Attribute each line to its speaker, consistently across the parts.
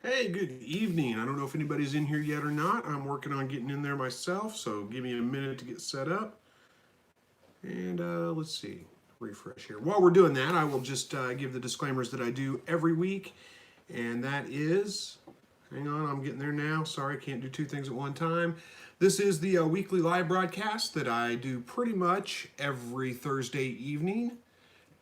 Speaker 1: Hey, good evening. I don't know if anybody's in here yet or not. I'm working on getting in there myself, so give me a minute to get set up. And let's see, refresh here. While we're doing that, I will just give the disclaimers that I do every week. And that is, hang on, I'm getting there now. Sorry, can't do two things at one time. This is the weekly live broadcast that I do pretty much every Thursday evening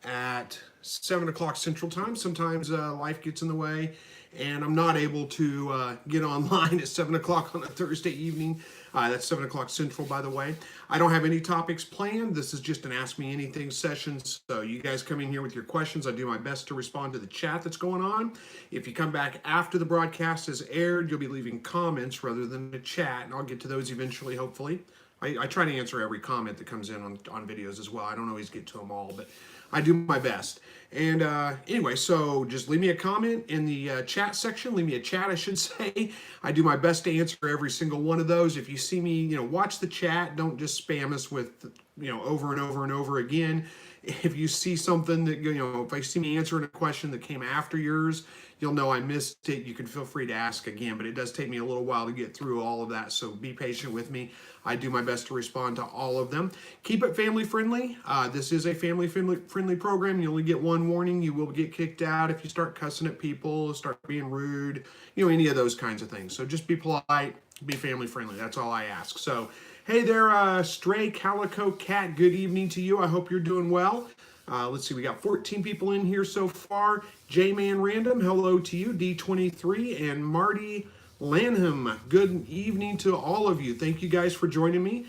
Speaker 1: at 7 o'clock Central Time. Sometimes life gets in the way and I'm not able to get online at 7 o'clock on a Thursday evening. That's 7 o'clock Central, by the way. I don't have any topics planned. This is just an Ask Me Anything session. So you guys come in here with your questions. I do my best to respond to the chat that's going on. If you come back after the broadcast is aired, you'll be leaving comments rather than a chat, and I'll get to those eventually, hopefully. I try to answer every comment that comes in on videos as well. I don't always get to them all, but I do my best. And anyway, so just leave me a comment in the chat section. Leave me a chat, I should say. I do my best to answer every single one of those. If you see me, watch the chat. Don't just spam us with, over and over and over again. If you see something that, if I see me answering a question that came after yours, you'll know I missed it. You can feel free to ask again, but it does take me a little while to get through all of that, so be patient with me. I do my best to respond to all of them. Keep it family friendly. This is a family friendly program. You only get one warning. You will get kicked out if you start cussing at people, start being rude, any of those kinds of things. So just be polite, be family friendly. That's all I ask. So, hey there, Stray Calico Cat. Good evening to you. I hope you're doing well. Let's see, we got 14 people in here so far. J-Man Random, hello to you. D23 and Marty Lanham, good evening to all of you. Thank you guys for joining me.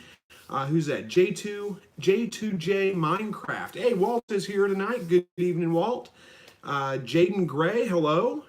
Speaker 1: Who's that? J2J Minecraft. Hey, Walt is here tonight. Good evening, Walt. Jaden Gray, hello.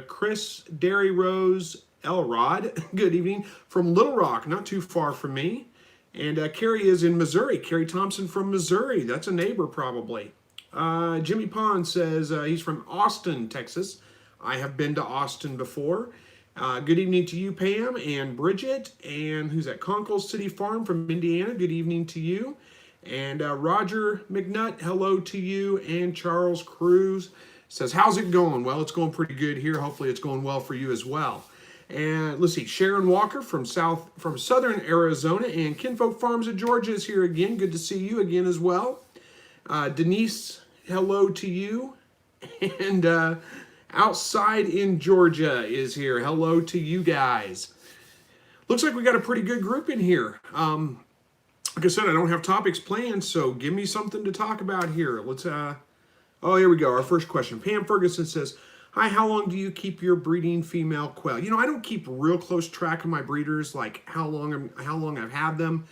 Speaker 1: Chris Derry Rose Elrod, good evening. From Little Rock, not too far from me. And Carrie is in Missouri. Carrie Thompson from Missouri. That's a neighbor, probably. Jimmy Pond says he's from Austin, Texas. I have been to Austin before. Good evening to you, Pam and Bridget. And who's that? Conkle City Farm from Indiana. Good evening to you. And Roger McNutt, hello to you. And Charles Cruz says, how's it going? Well, it's going pretty good here. Hopefully it's going well for you as well. And let's see, Sharon Walker from southern Arizona, and Kinfolk Farms of Georgia is here again. Good to see you again as well. Denise, hello to you. And Outside in Georgia is here. Hello to you guys. Looks like we got a pretty good group in here. Like I said, I don't have topics planned, so give me something to talk about here. Let's, oh, here we go. Our first question. Pam Ferguson says, hi, how long do you keep your breeding female quail? I don't keep real close track of my breeders, like how long I've had them.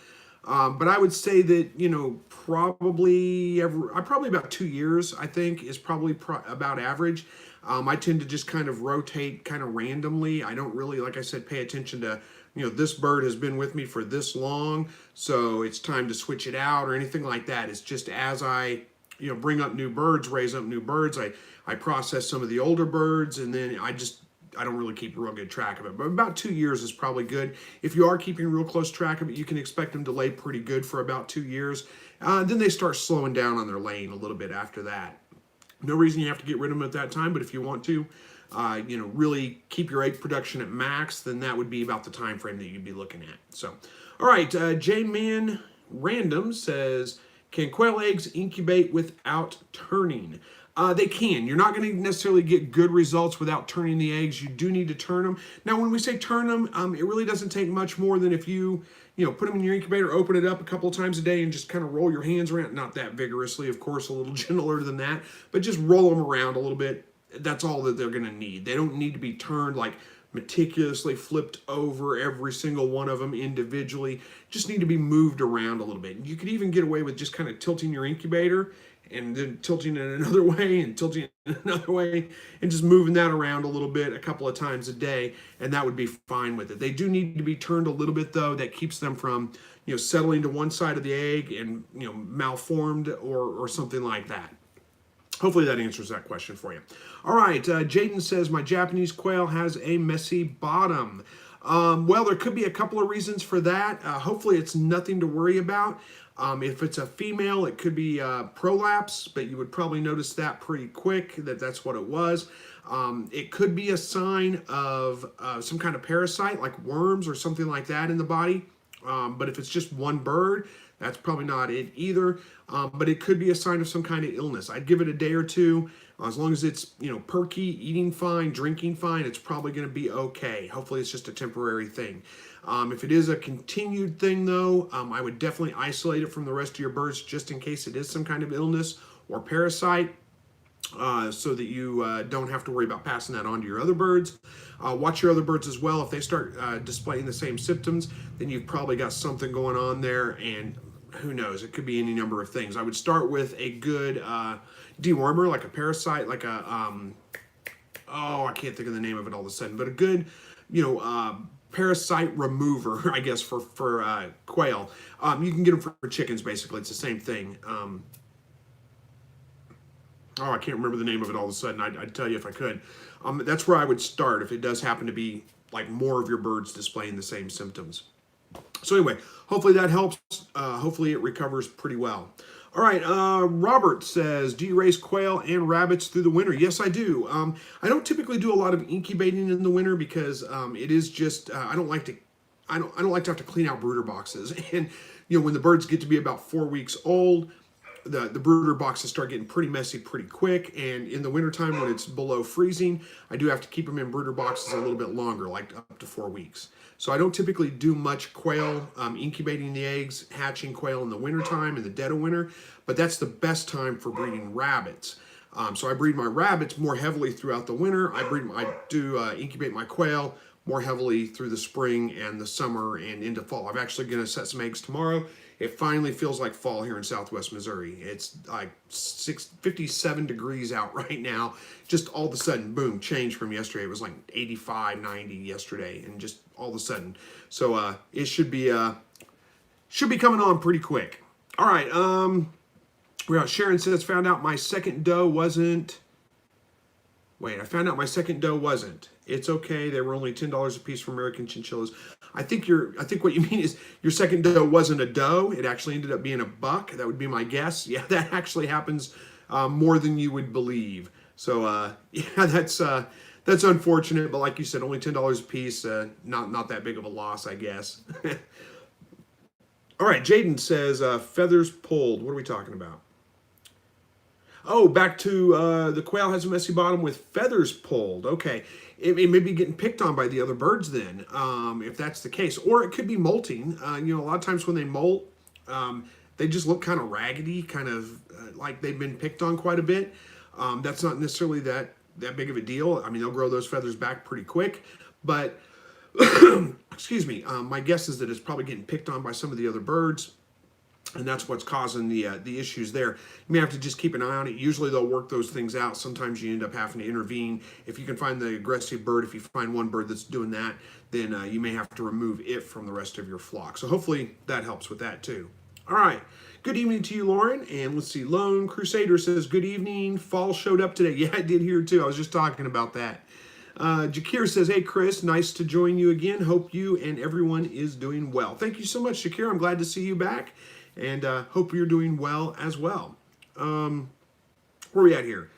Speaker 1: But I would say that, probably about 2 years, I think, is probably about average. I tend to just kind of rotate kind of randomly. I don't really, like I said, pay attention to, this bird has been with me for this long, so it's time to switch it out or anything like that. It's just as I, bring up new birds, raise up new birds, I process some of the older birds, and then I don't really keep a real good track of it. But about 2 years is probably good. If you are keeping real close track of it, you can expect them to lay pretty good for about 2 years. Then they start slowing down on their laying a little bit after that. No reason you have to get rid of them at that time, but if you want to, really keep your egg production at max, then that would be about the time frame that you'd be looking at. So, all right, J-Man Random says, can quail eggs incubate without turning? They can. You're not going to necessarily get good results without turning the eggs. You do need to turn them. Now, when we say turn them, it really doesn't take much more than if you, put them in your incubator, open it up a couple of times a day and just kind of roll your hands around. Not that vigorously, of course, a little gentler than that, but just roll them around a little bit. That's all that they're going to need. They don't need to be turned like meticulously flipped over every single one of them individually. Just need to be moved around a little bit. You could even get away with just kind of tilting your incubator and then tilting it another way and tilting it another way and just moving that around a little bit a couple of times a day, and that would be fine with it. They do need to be turned a little bit, though. That keeps them from, settling to one side of the egg and, malformed or something like that. Hopefully that answers that question for you. All right, Jaden says, my Japanese quail has a messy bottom. Well, there could be a couple of reasons for that. Hopefully it's nothing to worry about. If it's a female, it could be prolapse, but you would probably notice that pretty quick, that's what it was. It could be a sign of some kind of parasite like worms or something like that in the body. But if it's just one bird, that's probably not it either. But it could be a sign of some kind of illness. I'd give it a day or two. As long as it's, perky, eating fine, drinking fine, it's probably going to be okay. Hopefully it's just a temporary thing. If it is a continued thing, though, I would definitely isolate it from the rest of your birds just in case it is some kind of illness or parasite, so that you don't have to worry about passing that on to your other birds. Watch your other birds as well. If they start displaying the same symptoms, then you've probably got something going on there, and who knows, it could be any number of things. I would start with a good dewormer, like a parasite, like a, I can't think of the name of it all of a sudden, but a good, parasite remover, I guess, for quail. You can get them for chickens, basically. It's the same thing. I can't remember the name of it all of a sudden. I'd tell you if I could. That's where I would start if it does happen to be like more of your birds displaying the same symptoms. So anyway, hopefully that helps. Hopefully it recovers pretty well. All right, Robert says, do you raise quail and rabbits through the winter? Yes, I do. I don't typically do a lot of incubating in the winter because it is just I don't like to have to clean out brooder boxes. And when the birds get to be about 4 weeks old, the brooder boxes start getting pretty messy pretty quick. And in the wintertime when it's below freezing, I do have to keep them in brooder boxes a little bit longer, like up to 4 weeks. So I don't typically do much quail, incubating the eggs, hatching quail in the wintertime, in the dead of winter, but that's the best time for breeding rabbits. So I breed my rabbits more heavily throughout the winter. I do incubate my quail more heavily through the spring and the summer and into fall. I'm actually going to set some eggs tomorrow. It finally feels like fall here in Southwest Missouri. It's like 57 degrees out right now. Just all of a sudden, boom, change from yesterday. It was like 85, 90 yesterday, and just all of a sudden. So it should be coming on pretty quick. All right. Sharon says, found out my second doe wasn't. Wait, I found out my second doe wasn't. It's okay. They were only $10 a piece for American chinchillas. I think what you mean is your second doe wasn't a doe. It actually ended up being a buck. That would be my guess. Yeah, that actually happens more than you would believe. So yeah, that's unfortunate. But like you said, only $10 a piece. Not that big of a loss, I guess. All right, Jaden says feathers pulled. What are we talking about? Oh, back to the quail has a messy bottom with feathers pulled. Okay, it may be getting picked on by the other birds then, if that's the case. Or it could be molting. A lot of times when they molt, they just look kind of raggedy, kind of like they've been picked on quite a bit. That's not necessarily that big of a deal. I mean, they'll grow those feathers back pretty quick. But, excuse me, my guess is that it's probably getting picked on by some of the other birds. And that's what's causing the issues there. You may have to just keep an eye on it. Usually they'll work those things out. Sometimes you end up having to intervene. If you can find the aggressive bird, if you find one bird that's doing that, then you may have to remove it from the rest of your flock. So hopefully that helps with that too. All right. Good evening to you, Lauren. And let's see, Lone Crusader says, good evening. Fall showed up today. Yeah, I did here too. I was just talking about that. Shakir says, hey, Chris, nice to join you again. Hope you and everyone is doing well. Thank you so much, Shakir. I'm glad to see you back. And hope you're doing well as well. Where are we at here?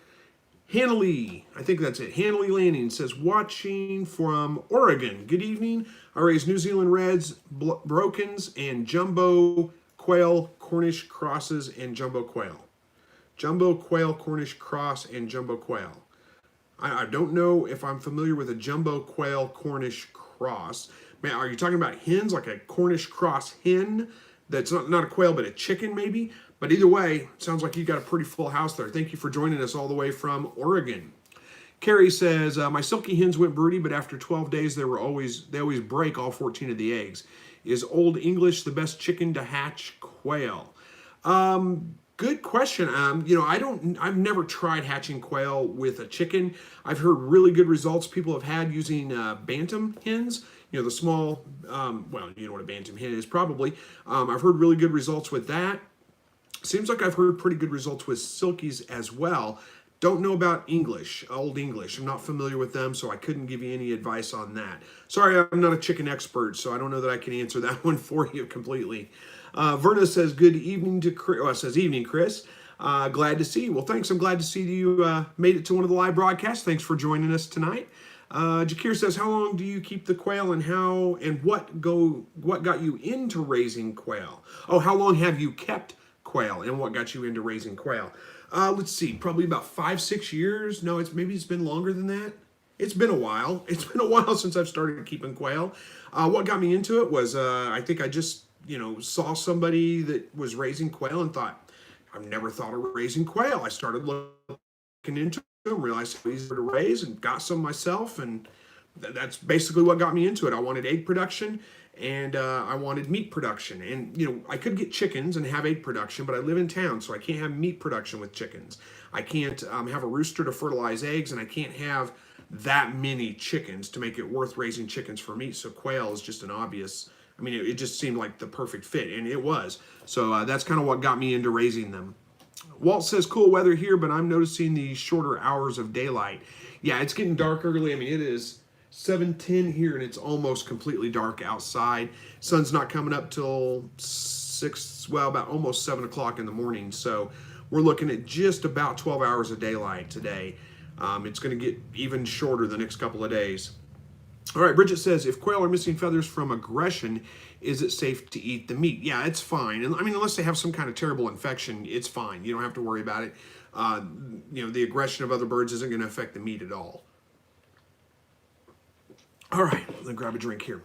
Speaker 1: Hannah Lee, I think that's it. Hannah Lee Lanning says, watching from Oregon. Good evening. I raise New Zealand Reds, Brokens, and Jumbo Quail, Cornish Crosses, and Jumbo Quail. Jumbo Quail, Cornish Cross, and Jumbo Quail. I don't know if I'm familiar with a Jumbo Quail, Cornish Cross. Man, are you talking about hens, like a Cornish Cross hen? That's not a quail, but a chicken maybe. But either way, sounds like you got a pretty full house there. Thank you for joining us all the way from Oregon. Carrie says, my silky hens went broody, but after 12 days, they always break all 14 of the eggs. Is Old English the best chicken to hatch quail? Good question. I've never tried hatching quail with a chicken. I've heard really good results people have had using bantam hens. The small, well, you know what a bantam hen is probably. I've heard really good results with that. Seems like I've heard pretty good results with silkies as well. Don't know about English, Old English. I'm not familiar with them, so I couldn't give you any advice on that. Sorry, I'm not a chicken expert, so I don't know that I can answer that one for you completely. Verna says, good evening to Chris. Well, says, evening, Chris. Glad to see you. Well, thanks. I'm glad to see you made it to one of the live broadcasts. Thanks for joining us tonight. Shakir says, how long do you keep the quail, and what got you into raising quail? Oh, how long have you kept quail, and what got you into raising quail? Let's see, probably about 5-6 years. No, maybe it's been longer than that. It's been a while. It's been a while since I've started keeping quail. What got me into it was I think I just saw somebody that was raising quail and thought, I've never thought of raising quail. I started looking into them, realized it was easier to raise, and got some myself, and that's basically what got me into it. I wanted egg production, and I wanted meat production. And, I could get chickens and have egg production, but I live in town, so I can't have meat production with chickens. I can't have a rooster to fertilize eggs, and I can't have that many chickens to make it worth raising chickens for meat. So quail is just an obvious, it just seemed like the perfect fit, and it was. So that's kind of what got me into raising them. Walt says, cool weather here, but I'm noticing the shorter hours of daylight. Yeah, it's getting dark early. It is 7:10 here, and it's almost completely dark outside. Sun's not coming up till about almost 7 o'clock in the morning. So we're looking at just about 12 hours of daylight today. It's going to get even shorter the next couple of days. All right, Bridget says, if quail are missing feathers from aggression, is it safe to eat the meat? Yeah, it's fine. And unless they have some kind of terrible infection, it's fine. You don't have to worry about it. The aggression of other birds isn't going to affect the meat at all. All right, let me grab a drink here.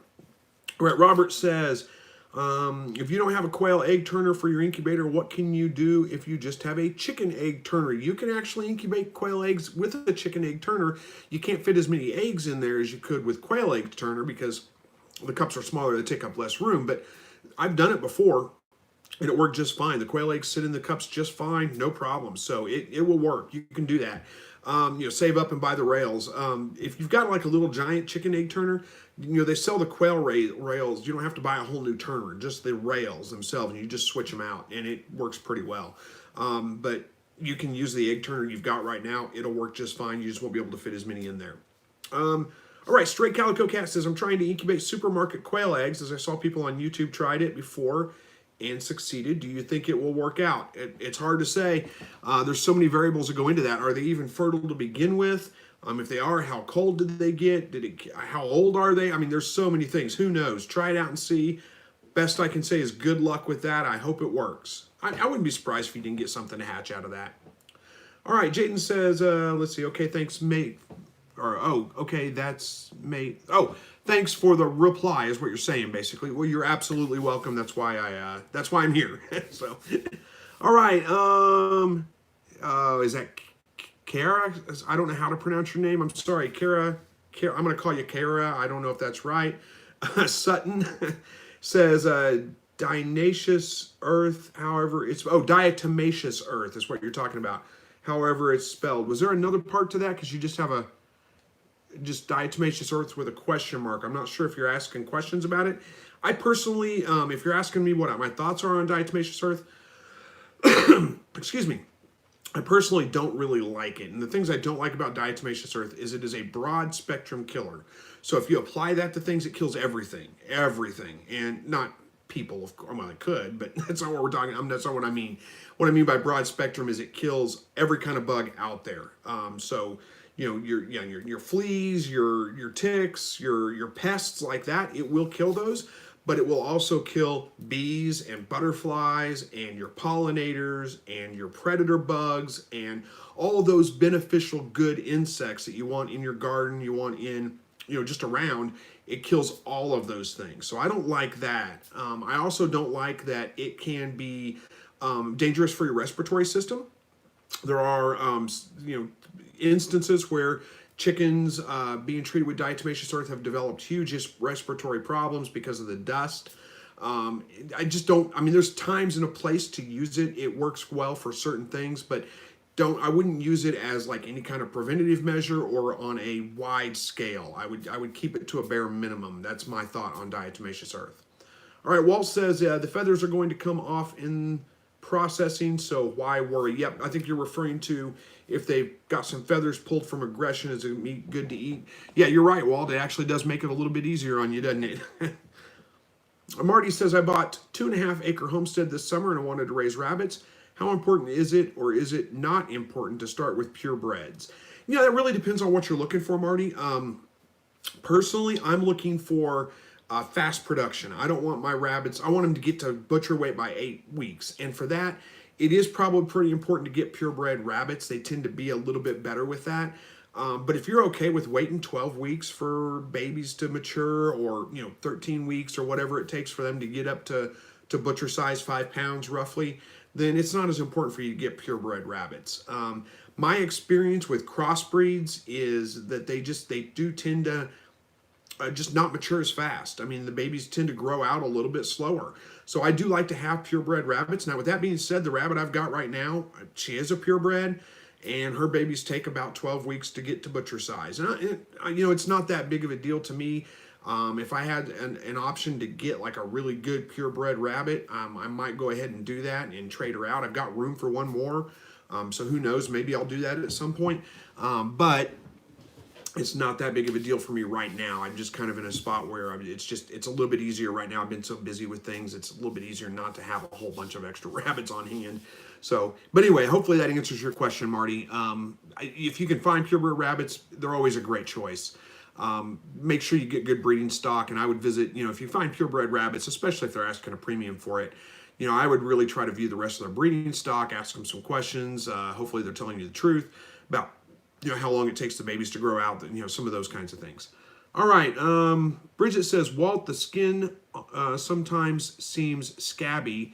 Speaker 1: All right, Robert says, if you don't have a quail egg turner for your incubator, what can you do if you just have a chicken egg turner? You can actually incubate quail eggs with a chicken egg turner. You can't fit as many eggs in there as you could with quail egg turner because the cups are smaller, they take up less room. But I've done it before, and it worked just fine. The quail eggs sit in the cups just fine, no problem. So it will work. You can do that. Save up and buy the rails. If you've got like a little giant chicken egg turner, they sell the quail rails. You don't have to buy a whole new turner, just the rails themselves, and you just switch them out, and it works pretty well. But you can use the egg turner you've got right now. It'll work just fine. You just won't be able to fit as many in there. All right, Straight Calico Cat says, I'm trying to incubate supermarket quail eggs, as I saw people on YouTube tried it before and succeeded. Do you think it will work out? It's hard to say. There's so many variables that go into that. Are they even fertile to begin with? If they are, how cold did they get? How old are they? There's so many things. Who knows? Try it out and see. Best I can say is good luck with that. I hope it works. I wouldn't be surprised if you didn't get something to hatch out of that. All right, Jaden says, let's see. Okay, thanks, mate. Okay, that's mate. Oh, thanks for the reply is what you're saying, basically. Well, you're absolutely welcome. That's why I'm here. So, all right. Is that Kara? I don't know how to pronounce your name. I'm sorry, Kara. I'm going to call you Kara. I don't know if that's right. Sutton says diatomaceous earth. However, diatomaceous earth is what you're talking about. However, it's spelled. Was there another part to that? Because you just have just diatomaceous earth with a question mark. I'm not sure if you're asking questions about it. I personally, if you're asking me what my thoughts are on diatomaceous earth, excuse me, I personally don't really like it. And the things I don't like about diatomaceous earth is it is a broad spectrum killer. So if you apply that to things, it kills everything, and not people. Of course, well, it could, but that's not what we're talking. That's not what I mean. What I mean by broad spectrum is it kills every kind of bug out there. Your fleas, your ticks, your pests like that, it will kill those, but it will also kill bees and butterflies and your pollinators and your predator bugs and all those beneficial good insects that you want in your garden, you want in, just around. It kills all of those things. So I don't like that. I also don't like that it can be dangerous for your respiratory system. There are, instances where chickens being treated with diatomaceous earth have developed huge respiratory problems because of the dust. I just don't, there's times and a place to use it. It works well for certain things, but I wouldn't use it as like any kind of preventative measure or on a wide scale. I would keep it to a bare minimum. That's my thought on diatomaceous earth. All right, Walt says the feathers are going to come off in processing, so why worry? Yep, I think you're referring to if they've got some feathers pulled from aggression, is it meat good to eat? Yeah, you're right, Walt. It actually does make it a little bit easier on you, doesn't it? Marty says, I bought 2.5-acre homestead this summer and I wanted to raise rabbits. How important is it, or is it not important to start with purebreds? You know, that really depends on what you're looking for, Marty. Personally, I'm looking for fast production. I don't want my rabbits, I want them to get to butcher weight by 8 weeks. And for that, it is probably pretty important to get purebred rabbits. They tend to be a little bit better with that. But if you're okay with waiting 12 weeks for babies to mature, or 13 weeks or whatever it takes for them to get up to butcher size, 5 pounds roughly, then it's not as important for you to get purebred rabbits. My experience with crossbreeds is that they do tend to just not mature as fast. I mean, the babies tend to grow out a little bit slower. So I do like to have purebred rabbits. Now, with that being said, the rabbit I've got right now, she is a purebred, and her babies take about 12 weeks to get to butcher size. And it's not that big of a deal to me. If I had an option to get like a really good purebred rabbit, I might go ahead and do that and trade her out. I've got room for one more. So who knows, maybe I'll do that at some point. But it's not that big of a deal for me right now. I'm just kind of in a spot where it's a little bit easier right now. I've been so busy with things. It's a little bit easier not to have a whole bunch of extra rabbits on hand. So, but anyway, hopefully that answers your question, Marty. If you can find purebred rabbits, they're always a great choice. Make sure you get good breeding stock, and I would visit, if you find purebred rabbits, especially if they're asking a premium for it, I would really try to view the rest of their breeding stock, ask them some questions. Hopefully they're telling you the truth about, how long it takes the babies to grow out, some of those kinds of things. All right. Bridget says, Walt, the skin sometimes seems scabby.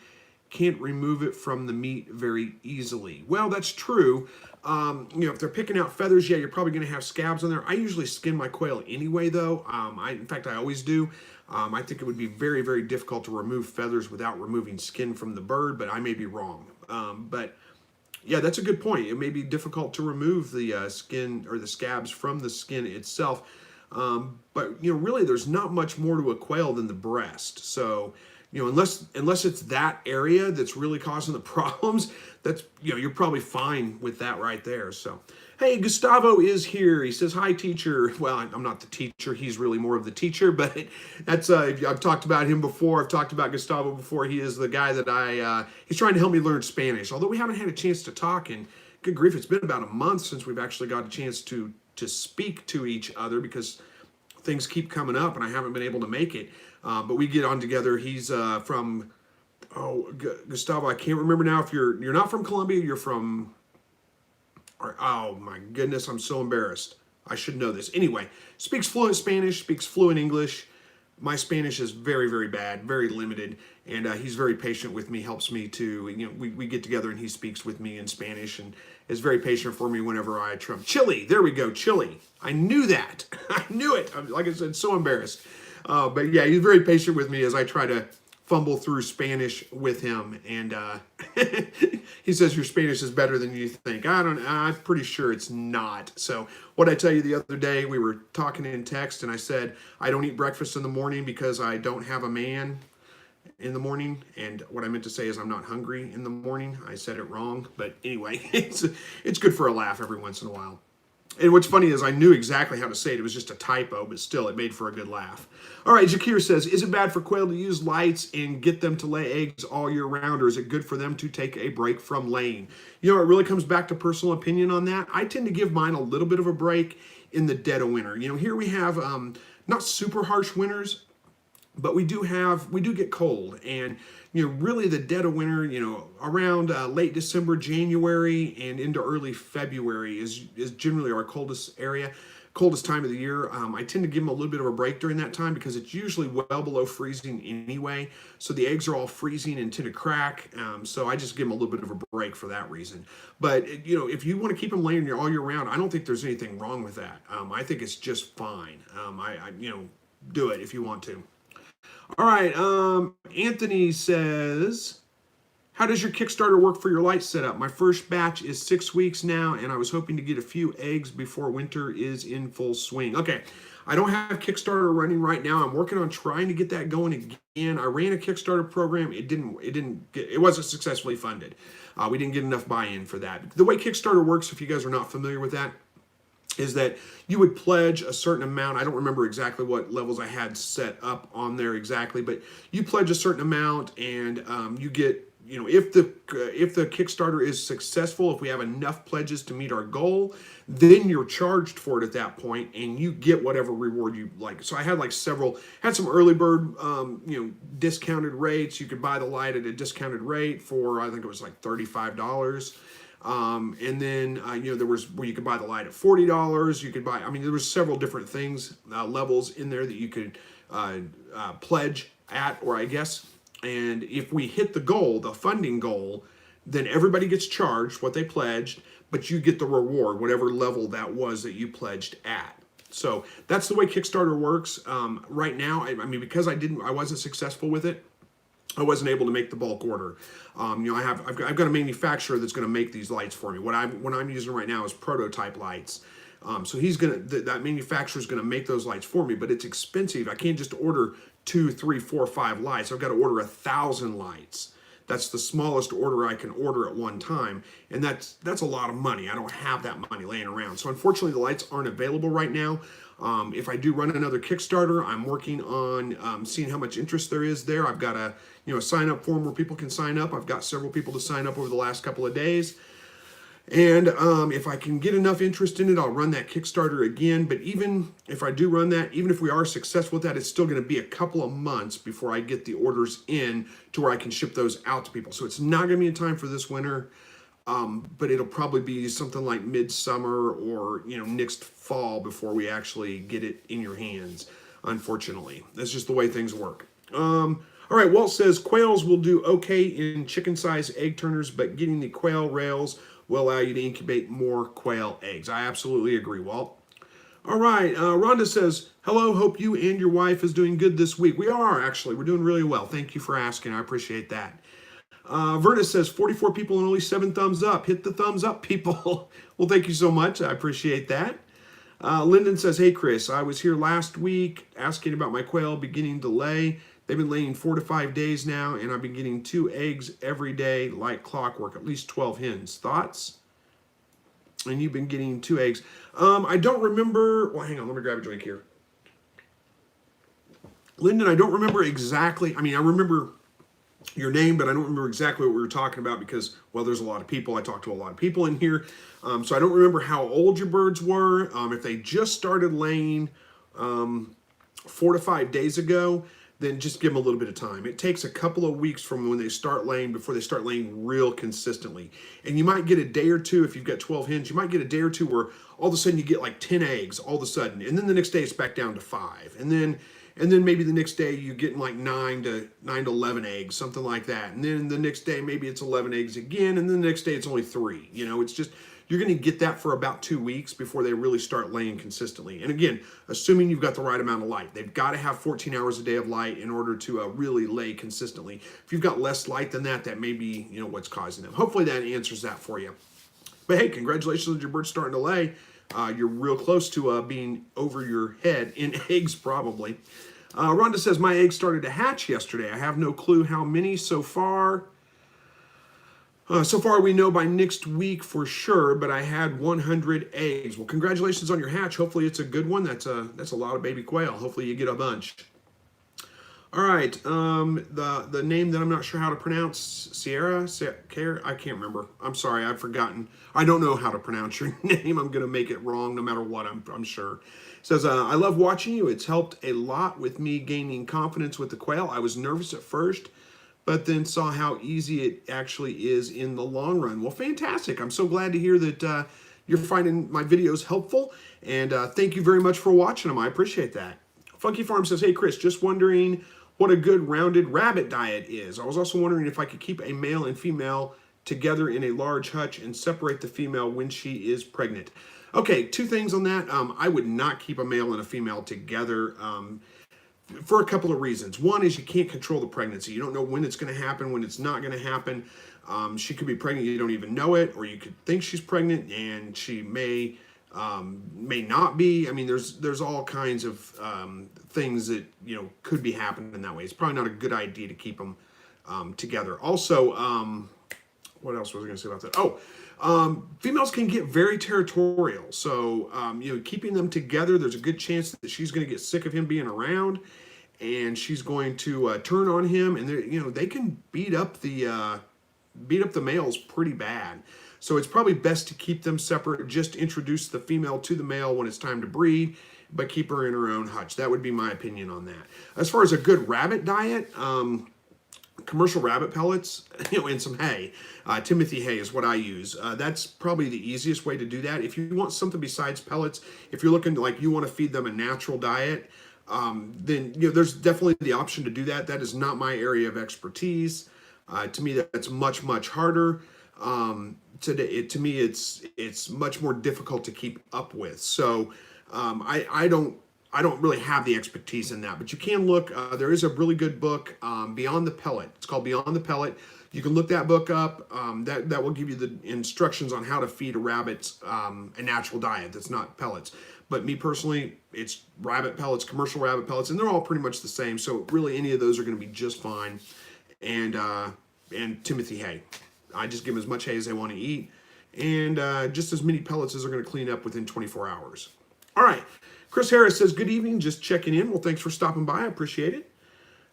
Speaker 1: Can't remove it from the meat very easily. Well, that's true. If they're picking out feathers, yeah, you're probably going to have scabs on there. I usually skin my quail anyway, though. In fact, I always do. I think it would be very, very difficult to remove feathers without removing skin from the bird, but I may be wrong. But yeah, that's a good point. It may be difficult to remove the skin or the scabs from the skin itself. But really, there's not much more to a quail than the breast. So, unless it's that area that's really causing the problems, that's, you're probably fine with that right there. So, hey, Gustavo is here. He says, hi, teacher. Well, I'm not the teacher. He's really more of the teacher, but that's, I've talked about him before. I've talked about Gustavo before. He is the guy that he's trying to help me learn Spanish, although we haven't had a chance to talk, and good grief, it's been about a month since we've actually got a chance to speak to each other because things keep coming up and I haven't been able to make it. But we get on together. He's from, Gustavo, I can't remember now if you're not from Colombia, you're from, oh my goodness, I'm so embarrassed. I should know this. Anyway, speaks fluent Spanish, speaks fluent English. My Spanish is very, very bad, very limited, and he's very patient with me, helps me to, we get together and he speaks with me in Spanish and is very patient for me whenever I try. Chile, there we go, Chile. I knew that. I knew it. Like I said, so embarrassed. But yeah, he's very patient with me as I try to fumble through Spanish with him. And he says, your Spanish is better than you think. I'm pretty sure it's not. So what I tell you the other day, we were talking in text and I said, I don't eat breakfast in the morning because I don't have a man in the morning. And what I meant to say is I'm not hungry in the morning. I said it wrong. But anyway, it's good for a laugh every once in a while. And what's funny is I knew exactly how to say it. It was just a typo, but still, it made for a good laugh. All right, Shakir says, is it bad for quail to use lights and get them to lay eggs all year round, or is it good for them to take a break from laying? It really comes back to personal opinion on that. I tend to give mine a little bit of a break in the dead of winter. Here we have not super harsh winters, but we do get cold, and really the dead of winter, around late December, January, and into early February is generally our coldest time of the year. I tend to give them a little bit of a break during that time because it's usually well below freezing anyway. So the eggs are all freezing and tend to crack. So I just give them a little bit of a break for that reason. But if you want to keep them laying all year round, I don't think there's anything wrong with that. I think it's just fine. Do it if you want to. All right, Anthony says, how does your Kickstarter work for your light setup? My first batch is 6 weeks now, and I was hoping to get a few eggs before winter is in full swing. Okay, I don't have Kickstarter running right now. I'm working on trying to get that going again. I ran a Kickstarter program. It wasn't successfully funded. We didn't get enough buy-in for that. The way Kickstarter works, if you guys are not familiar with that, is that you would pledge a certain amount. I don't remember exactly what levels I had set up on there exactly, but you pledge a certain amount, and you get, if the Kickstarter is successful, if we have enough pledges to meet our goal, then you're charged for it at that point, and you get whatever reward you like. So I had some early bird, discounted rates. You could buy the light at a discounted rate for, I think it was like $35. And then, there was where you could buy the light at $40. You could buy, there was several different things, levels in there that you could pledge at, or I guess. And if we hit the goal, the funding goal, then everybody gets charged what they pledged, but you get the reward, whatever level that was that you pledged at. So that's the way Kickstarter works. Right now, because I wasn't successful with it, I wasn't able to make the bulk order. I've got a manufacturer that's going to make these lights for me. What I'm using right now is prototype lights. So that manufacturer is going to make those lights for me, but it's expensive. I can't just order 2, 3, 4, 5 lights. I've got to order 1,000 lights. That's the smallest order I can order at one time, and that's a lot of money. I don't have that money laying around. So unfortunately, the lights aren't available right now. If I do run another Kickstarter, I'm working on seeing how much interest there is there. I've got a sign up form where people can sign up. I've got several people to sign up over the last couple of days. And if I can get enough interest in it, I'll run that Kickstarter again. But even if I do run that, even if we are successful with that, it's still going to be a couple of months before I get the orders in to where I can ship those out to people. So it's not going to be in time for this winter, but it'll probably be something like midsummer or next fall before we actually get it in your hands. Unfortunately, that's just the way things work. All right, Walt says quails will do okay in chicken-sized egg turners, but getting the quail rails will allow you to incubate more quail eggs. I absolutely agree, Walt. All right, Rhonda says, hello, hope you and your wife is doing good this week. We are, actually. We're doing really well. Thank you for asking. I appreciate that. Verna says, 44 people and only 7 thumbs up. Hit the thumbs up, people. Well, thank you so much. I appreciate that. Lyndon says, hey, Chris, I was here last week asking about my quail beginning to lay. They've been laying 4 to 5 days now, and I've been getting 2 eggs every day like clockwork, at least 12 hens. Thoughts? And you've been getting 2 eggs. I don't remember. Well, hang on. Let me grab a drink here. Lyndon, I don't remember exactly. I remember your name, but I don't remember exactly what we were talking about because, well, there's a lot of people. I talked to a lot of people in here. So I don't remember how old your birds were. If they just started laying 4 to 5 days ago, then just give them a little bit of time. It takes a couple of weeks from when they start laying before they start laying real consistently. And you might get a day or two, if you've got 12 hens, you might get a day or two where all of a sudden you get like 10 eggs all of a sudden. And then the next day it's back down to 5. And then maybe the next day you're getting like 9 to 11 eggs, something like that. And then the next day maybe it's 11 eggs again. And then the next day it's only 3. It's just, you're going to get that for about 2 weeks before they really start laying consistently. And again, assuming you've got the right amount of light. They've got to have 14 hours a day of light in order to really lay consistently. If you've got less light than that, that may be what's causing them. Hopefully that answers that for you. But hey, congratulations on your bird starting to lay. You're real close to being over your head in eggs probably. Rhonda says, my eggs started to hatch yesterday. I have no clue how many so far. So far, we know by next week for sure, but I had 100 eggs. Well, congratulations on your hatch. Hopefully it's a good one. That's a lot of baby quail. Hopefully you get a bunch. All right, the name that I'm not sure how to pronounce, Shakir, I can't remember. I'm sorry, I've forgotten. I don't know how to pronounce your name. I'm gonna make it wrong no matter what, I'm sure. It says, I love watching you. It's helped a lot with me gaining confidence with the quail. I was nervous at first, but then saw how easy it actually is in the long run. Well, fantastic. I'm so glad to hear that you're finding my videos helpful, and thank you very much for watching them. I appreciate that. Funky Farm says, hey, Chris, just wondering what a good rounded rabbit diet is. I was also wondering if I could keep a male and female together in a large hutch and separate the female when she is pregnant. Okay, 2 things on that. I would not keep a male and a female together for a couple of reasons. One is you can't control the pregnancy. You don't know when it's going to happen, when it's not going to happen. She could be pregnant, you don't even know it, or you could think she's pregnant and she may may not be. I mean, there's all kinds of things that could be happening that way. It's probably not a good idea to keep them together. Also, what else was I going to say about that? Females can get very territorial. So keeping them together, there's a good chance that she's going to get sick of him being around, and she's going to turn on him, and they can beat up the males pretty bad. So it's probably best to keep them separate. Just introduce the female to the male when it's time to breed, but keep her in her own hutch. That would be my opinion on that. As far as a good rabbit diet, commercial rabbit pellets, and some hay. Timothy hay is what I use. That's probably the easiest way to do that. If you want something besides pellets, if you're looking like you want to feed them a natural diet, then there's definitely the option to do that. That is not my area of expertise. To me, that's much harder. To me, it's much more difficult to keep up with. So I don't really have the expertise in that, but you can look. There is a really good book, Beyond the Pellet. It's called Beyond the Pellet. You can look that book up. That will give you the instructions on how to feed a rabbit a natural diet that's not pellets. But me personally, it's rabbit pellets, commercial rabbit pellets, and they're all pretty much the same. So really, any of those are going to be just fine. And Timothy hay. I just give them as much hay as they want to eat, and just as many pellets as they're going to clean up within 24 hours. All right. Chris Harris says, good evening, just checking in. Well, thanks for stopping by. I appreciate it.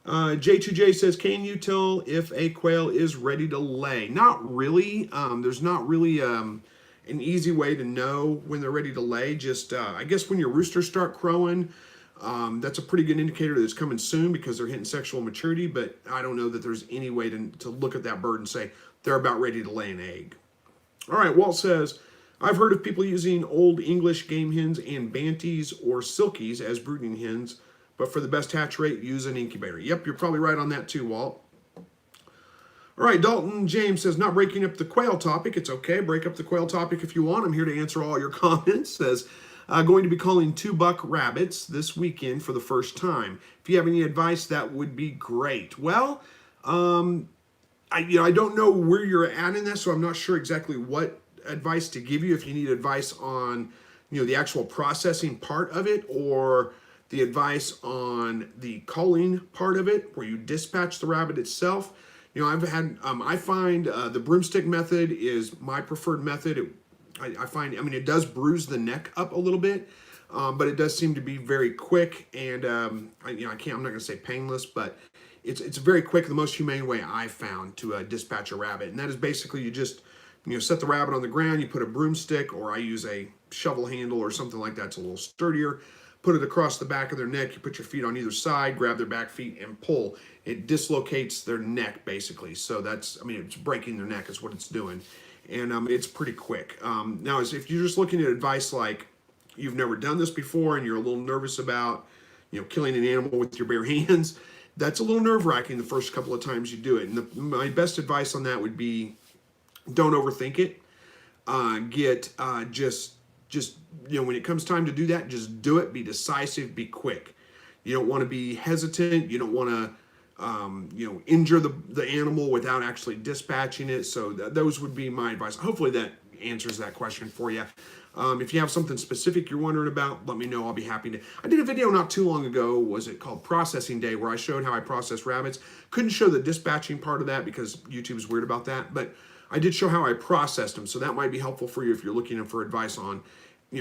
Speaker 1: J2J says, can you tell if a quail is ready to lay? Not really. There's not really an easy way to know when they're ready to lay. Just, I guess when your roosters start crowing, that's a pretty good indicator that it's coming soon because they're hitting sexual maturity, but I don't know that there's any way to look at that bird and say they're about ready to lay an egg. All right, Walt says, I've heard of people using old English game hens and banties or silkies as brooding hens, but for the best hatch rate, use an incubator. Yep, you're probably right on that too, Walt. All right, Dalton James says, not breaking up the quail topic. It's okay, break up the quail topic if you want. I'm here to answer all your comments. Says, going to be calling 2 buck rabbits this weekend for the first time. If you have any advice, that would be great. Well, I don't know where you're at in this, so I'm not sure exactly what advice to give you. If you need advice on, the actual processing part of it, or the advice on the culling part of it, where you dispatch the rabbit itself. I find the broomstick method is my preferred method. I find, it does bruise the neck up a little bit, but it does seem to be very quick, and I'm not going to say painless, but it's very quick, the most humane way I've found to dispatch a rabbit. And that is basically you just, set the rabbit on the ground, you put a broomstick, or I use a shovel handle or something like that. It's a little sturdier. Put it across the back of their neck. You put your feet on either side, grab their back feet, and pull. It dislocates their neck, basically. So that's, it's breaking their neck is what it's doing. And it's pretty quick. Now, if you're just looking at advice like you've never done this before and you're a little nervous about, killing an animal with your bare hands, that's a little nerve-wracking the first couple of times you do it. And my best advice on that would be, don't overthink it. Just when it comes time to do that, just do it. Be decisive. Be quick. You don't want to be hesitant. You don't want to, injure the animal without actually dispatching it. So those would be my advice. Hopefully that answers that question for you. If you have something specific you're wondering about, let me know. I'll be happy to. I did a video not too long ago, was it called Processing Day, where I showed how I process rabbits. Couldn't show the dispatching part of that because YouTube's weird about that, but I did show how I processed them. So that might be helpful for you if you're looking for advice on,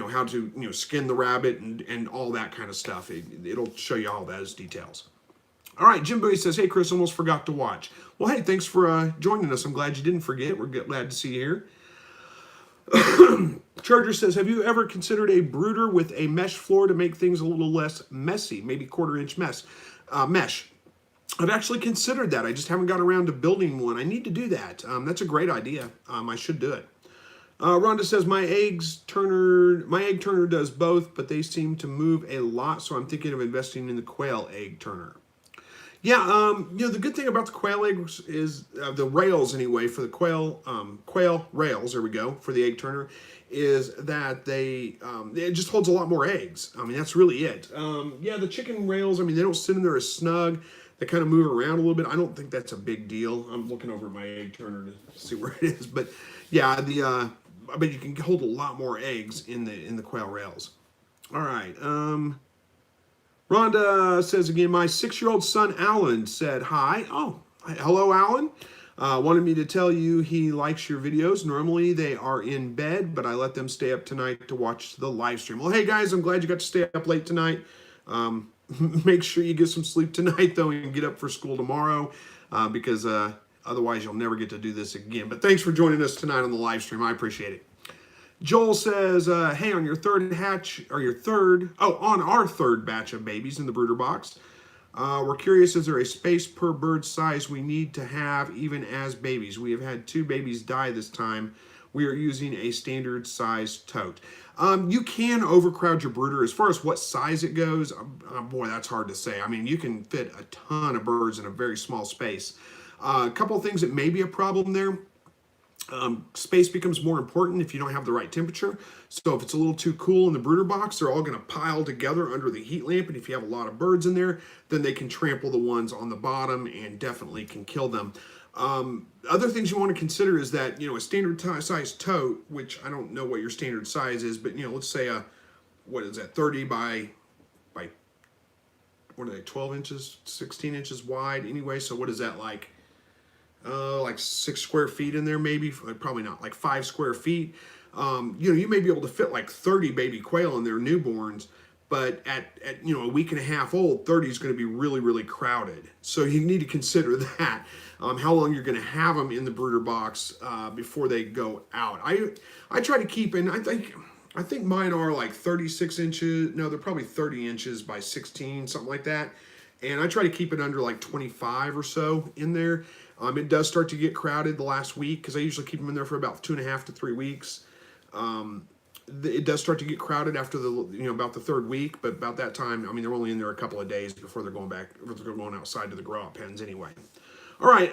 Speaker 1: how to, skin the rabbit and all that kind of stuff. It'll show you all those details. All right, Jim Bowie says, hey, Chris, almost forgot to watch. Well, hey, thanks for joining us. I'm glad you didn't forget. We're glad to see you here. Charger says, have you ever considered a brooder with a mesh floor to make things a little less messy, maybe 1/4 inch mesh? I've actually considered that. I just haven't got around to building one. I need to do that. That's a great idea. I should do it. Rhonda says, my egg turner does both, but they seem to move a lot, so I'm thinking of investing in the quail egg turner. Yeah, the good thing about the quail eggs is the rails anyway for the quail rails. There we go for the egg turner, is that it just holds a lot more eggs. That's really it. Yeah, the chicken rails. They don't sit in there as snug. They kind of move around a little bit. I don't think that's a big deal. I'm looking over at my egg turner to see where it is, but yeah, but you can hold a lot more eggs in the quail rails. All right. Rhonda says again, my 6-year-old son Alan said hi. Oh, hello, Alan. Wanted me to tell you he likes your videos. Normally they are in bed, but I let them stay up tonight to watch the live stream. Well, hey guys, I'm glad you got to stay up late tonight. Make sure you get some sleep tonight, though, and get up for school tomorrow, because otherwise you'll never get to do this again. But thanks for joining us tonight on the live stream. I appreciate it. Joel says, hey, on your third hatch, or on our third batch of babies in the brooder box, we're curious, is there a space per bird size we need to have even as babies? We have had 2 babies die this time. We are using a standard size tote. You can overcrowd your brooder. As far as what size it goes, boy, that's hard to say. I mean, you can fit a ton of birds in a very small space. A couple of things that may be a problem there. Space becomes more important if you don't have the right temperature. So if it's a little too cool in the brooder box, they're all going to pile together under the heat lamp. And if you have a lot of birds in there, then they can trample the ones on the bottom and definitely can kill them. Other things you want to consider is that, a standard size tote, which I don't know what your standard size is, but, let's say what is that, 30 by what are they, 12 inches, 16 inches wide anyway. So what is that, like 6 square feet in there, maybe? Probably not, like 5 square feet. You may be able to fit like 30 baby quail in their newborns, but at a week and a half old, 30 is going to be really, really crowded. So you need to consider that, how long you're going to have them in the brooder box before they go out. I try to keep, and I think mine are like 36 inches. No, they're probably 30 inches by 16, something like that. And I try to keep it under like 25 or so in there. It does start to get crowded the last week because I usually keep them in there for about 2.5 to 3 weeks. It does start to get crowded after about the 3rd week, but about that time, I mean, they're only in there a couple of days before they're going back, they're going outside to the grow-out pens anyway. All right,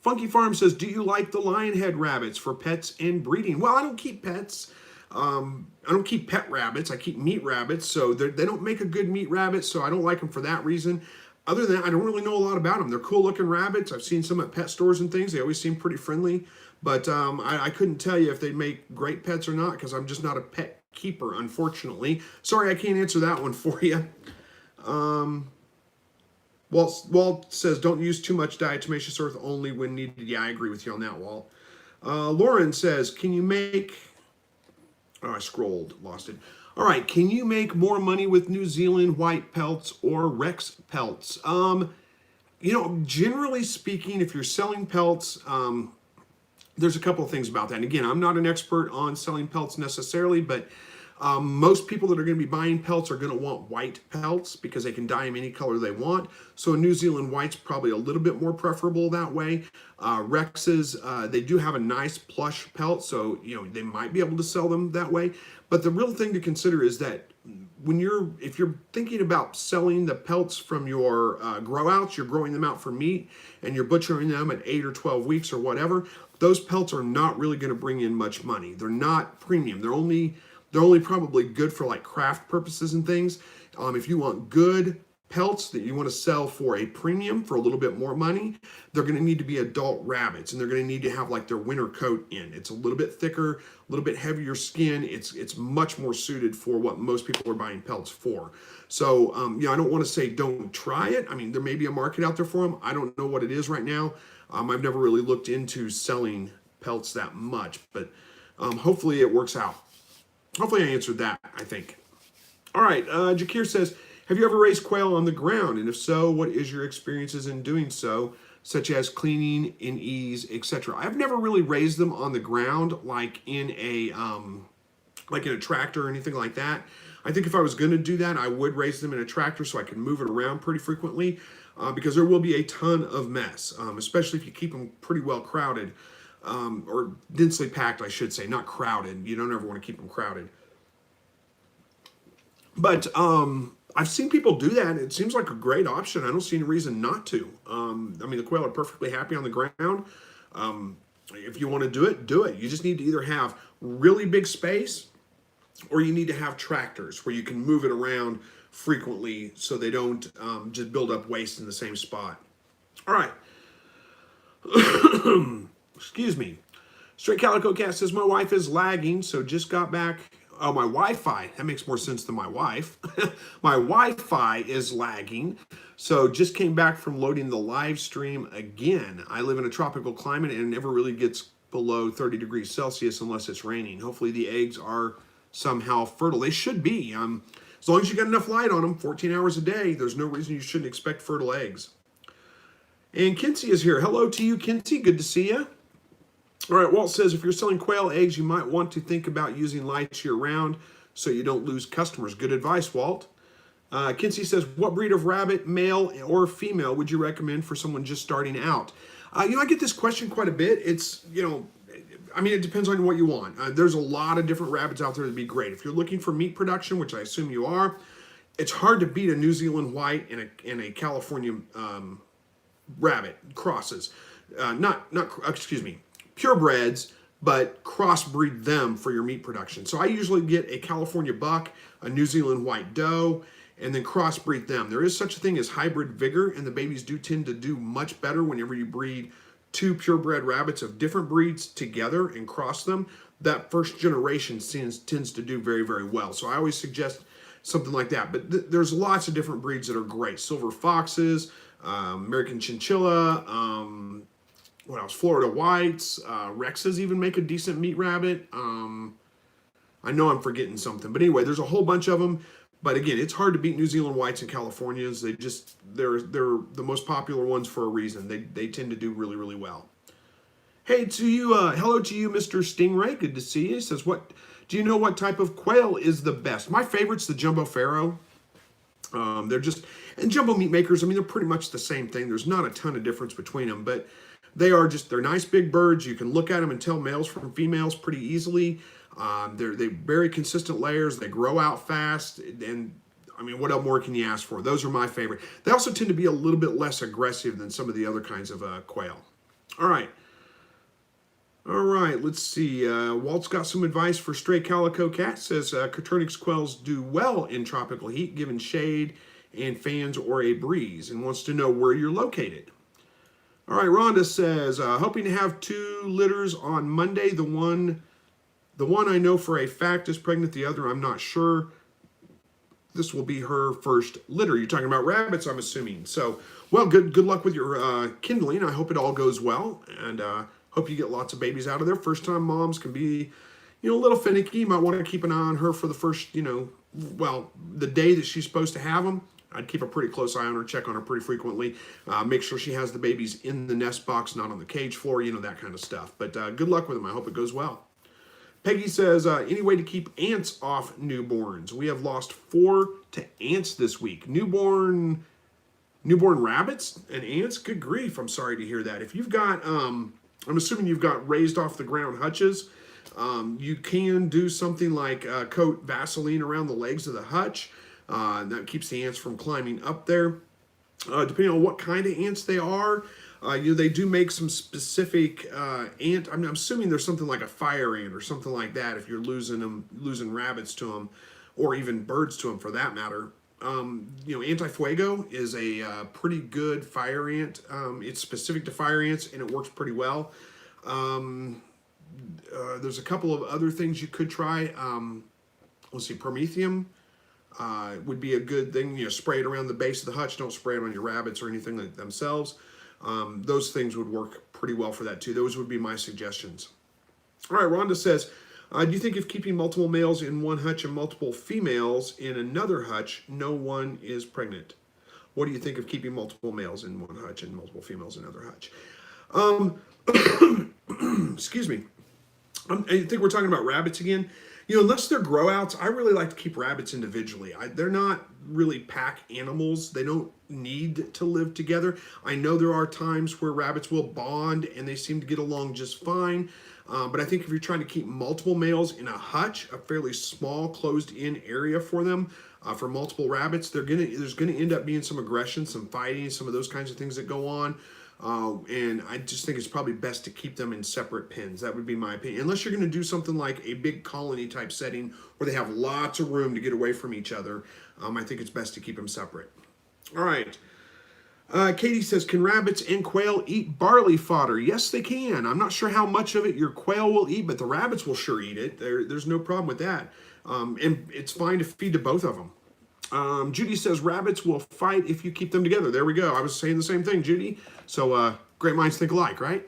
Speaker 1: Funky Farm says, do you like the lionhead rabbits for pets and breeding? Well, I don't keep pets. I don't keep pet rabbits. I keep meat rabbits, so they don't make a good meat rabbit, so I don't like them for that reason. Other than that, I don't really know a lot about them. They're cool-looking rabbits. I've seen some at pet stores and things. They always seem pretty friendly. But I couldn't tell you if they make great pets or not because I'm just not a pet keeper, unfortunately. Sorry, I can't answer that one for you. Walt says, don't use too much diatomaceous earth, only when needed. Yeah, I agree with you on that, Walt. Lauren says, can you make... Oh, I scrolled, lost it. All right, can you make more money with New Zealand white pelts or Rex pelts? Generally speaking, if you're selling pelts, there's a couple of things about that. And again, I'm not an expert on selling pelts necessarily, but most people that are going to be buying pelts are going to want white pelts because they can dye them any color they want. So New Zealand white's probably a little bit more preferable that way. Rexes, they do have a nice plush pelt, so they might be able to sell them that way. But the real thing to consider is that if you're thinking about selling the pelts from your grow outs, you're growing them out for meat, and you're butchering them at 8 or 12 weeks or whatever, those pelts are not really going to bring in much money. They're not premium. They're only probably good for like craft purposes and things. If you want good pelts that you want to sell for a premium for a little bit more money, they're going to need to be adult rabbits, and they're going to need to have like their winter coat in. It's a little bit thicker, a little bit heavier skin. It's much more suited for what most people are buying pelts for. So I don't want to say don't try it. I mean, there may be a market out there for them. I don't know what it is right now. I've never really looked into selling pelts that much, but hopefully it works out. Hopefully I answered that, I think. All right, Shakir says, have you ever raised quail on the ground? And if so, what is your experiences in doing so, such as cleaning, in ease, etc.? I've never really raised them on the ground like in a tractor or anything like that. I think if I was going to do that, I would raise them in a tractor so I can move it around pretty frequently because there will be a ton of mess, especially if you keep them pretty well crowded. Or densely packed, I should say, not crowded. You don't ever want to keep them crowded. But I've seen people do that. It seems like a great option. I don't see any reason not to. The quail are perfectly happy on the ground. If you want to do it, do it. You just need to either have really big space or you need to have tractors where you can move it around frequently so they don't just build up waste in the same spot. All right. Excuse me. Stray Calico Cat says, my wife is lagging, so just got back. Oh, my Wi-Fi. That makes more sense than my wife. My Wi-Fi is lagging, so just came back from loading the live stream again. I live in a tropical climate and it never really gets below 30 degrees Celsius unless it's raining. Hopefully the eggs are somehow fertile. They should be. As long as you got enough light on them, 14 hours a day, there's no reason you shouldn't expect fertile eggs. And Kinsey is here. Hello to you, Kinsey. Good to see you. All right, Walt says, if you're selling quail eggs, you might want to think about using lights year-round so you don't lose customers. Good advice, Walt. Kinsey says, what breed of rabbit, male or female, would you recommend for someone just starting out? I get this question quite a bit. It's, it depends on what you want. There's a lot of different rabbits out there that'd be great. If you're looking for meat production, which I assume you are, it's hard to beat a New Zealand white and a California rabbit crosses. Purebreds, but crossbreed them for your meat production. So I usually get a California buck, a New Zealand white doe, and then crossbreed them. There is such a thing as hybrid vigor, and the babies do tend to do much better whenever you breed two purebred rabbits of different breeds together and cross them. That first generation tends to do very, very well. So I always suggest something like that. But there's lots of different breeds that are great. Silver foxes, American chinchilla, what else? Florida whites, Rexes even make a decent meat rabbit. I know I'm forgetting something, but anyway, there's a whole bunch of them. But again, it's hard to beat New Zealand whites and Californias. They're the most popular ones for a reason. They tend to do really, really well. Hey to you, hello to you, Mr. Stingray. Good to see you. He says, do you know what type of quail is the best? My favorite's the Jumbo Pharaoh. And jumbo meat makers, they're pretty much the same thing. There's not a ton of difference between them, but they're nice big birds. You can look at them and tell males from females pretty easily. They very consistent layers. They grow out fast. And what else more can you ask for? Those are my favorite. They also tend to be a little bit less aggressive than some of the other kinds of quail. All right, let's see. Walt's got some advice for Stray Calico Cat. Says, Coturnix quails do well in tropical heat, given shade and fans or a breeze, and wants to know where you're located. All right, Rhonda says, hoping to have 2 litters on Monday. The one I know for a fact is pregnant. The other, I'm not sure. This will be her first litter. You're talking about rabbits, I'm assuming. So, well, good luck with your kindling. I hope it all goes well, and hope you get lots of babies out of there. First-time moms can be, a little finicky. You might want to keep an eye on her for the first, the day that she's supposed to have them. I'd keep a pretty close eye on her, check on her pretty frequently, make sure she has the babies in the nest box, not on the cage floor, that kind of stuff. But good luck with them. I hope it goes well. Peggy says, any way to keep ants off newborns? We have lost 4 to ants this week. Newborn rabbits and ants? Good grief, I'm sorry to hear that. If you've got, I'm assuming you've got raised off the ground hutches, you can do something like coat Vaseline around the legs of the hutch. That keeps the ants from climbing up there. Depending on what kind of ants they are, they do make some specific ant. I'm assuming there's something like a fire ant or something like that. If you're losing rabbits to them, or even birds to them for that matter. Anti-fuego is a pretty good fire ant. It's specific to fire ants and it works pretty well. There's a couple of other things you could try. Let's see, Promethium. Would be a good thing. Spray it around the base of the hutch. Don't spray it on your rabbits or anything like themselves. Those things would work pretty well for that too. Those would be my suggestions. All right, Rhonda says, do you think if keeping multiple males in one hutch and multiple females in another hutch, no one is pregnant? What do you think of keeping multiple males in one hutch and multiple females in another hutch? Excuse me. I think we're talking about rabbits again. Unless they're grow-outs, I really like to keep rabbits individually. They're not really pack animals. They don't need to live together. I know there are times where rabbits will bond and they seem to get along just fine. But I think if you're trying to keep multiple males in a hutch, a fairly small closed-in area for them, for multiple rabbits, there's gonna end up being some aggression, some fighting, some of those kinds of things that go on. And I just think it's probably best to keep them in separate pens. That would be my opinion. Unless you're going to do something like a big colony type setting where they have lots of room to get away from each other, I think it's best to keep them separate. All right. Katie says, can rabbits and quail eat barley fodder? Yes, they can. I'm not sure how much of it your quail will eat, but the rabbits will sure eat it. There's no problem with that. And it's fine to feed to both of them. Judy says, rabbits will fight if you keep them together. There we go. I was saying the same thing, Judy. So great minds think alike, right?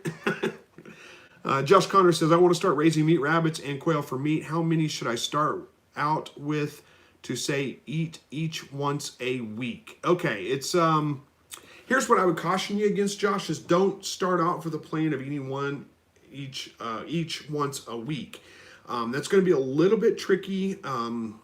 Speaker 1: Josh Connor says, I want to start raising meat rabbits and quail for meat. How many should I start out with to say eat each once a week? Okay, it's... Here's what I would caution you against, Josh, is don't start out with a plan of eating one each once a week. That's going to be a little bit tricky to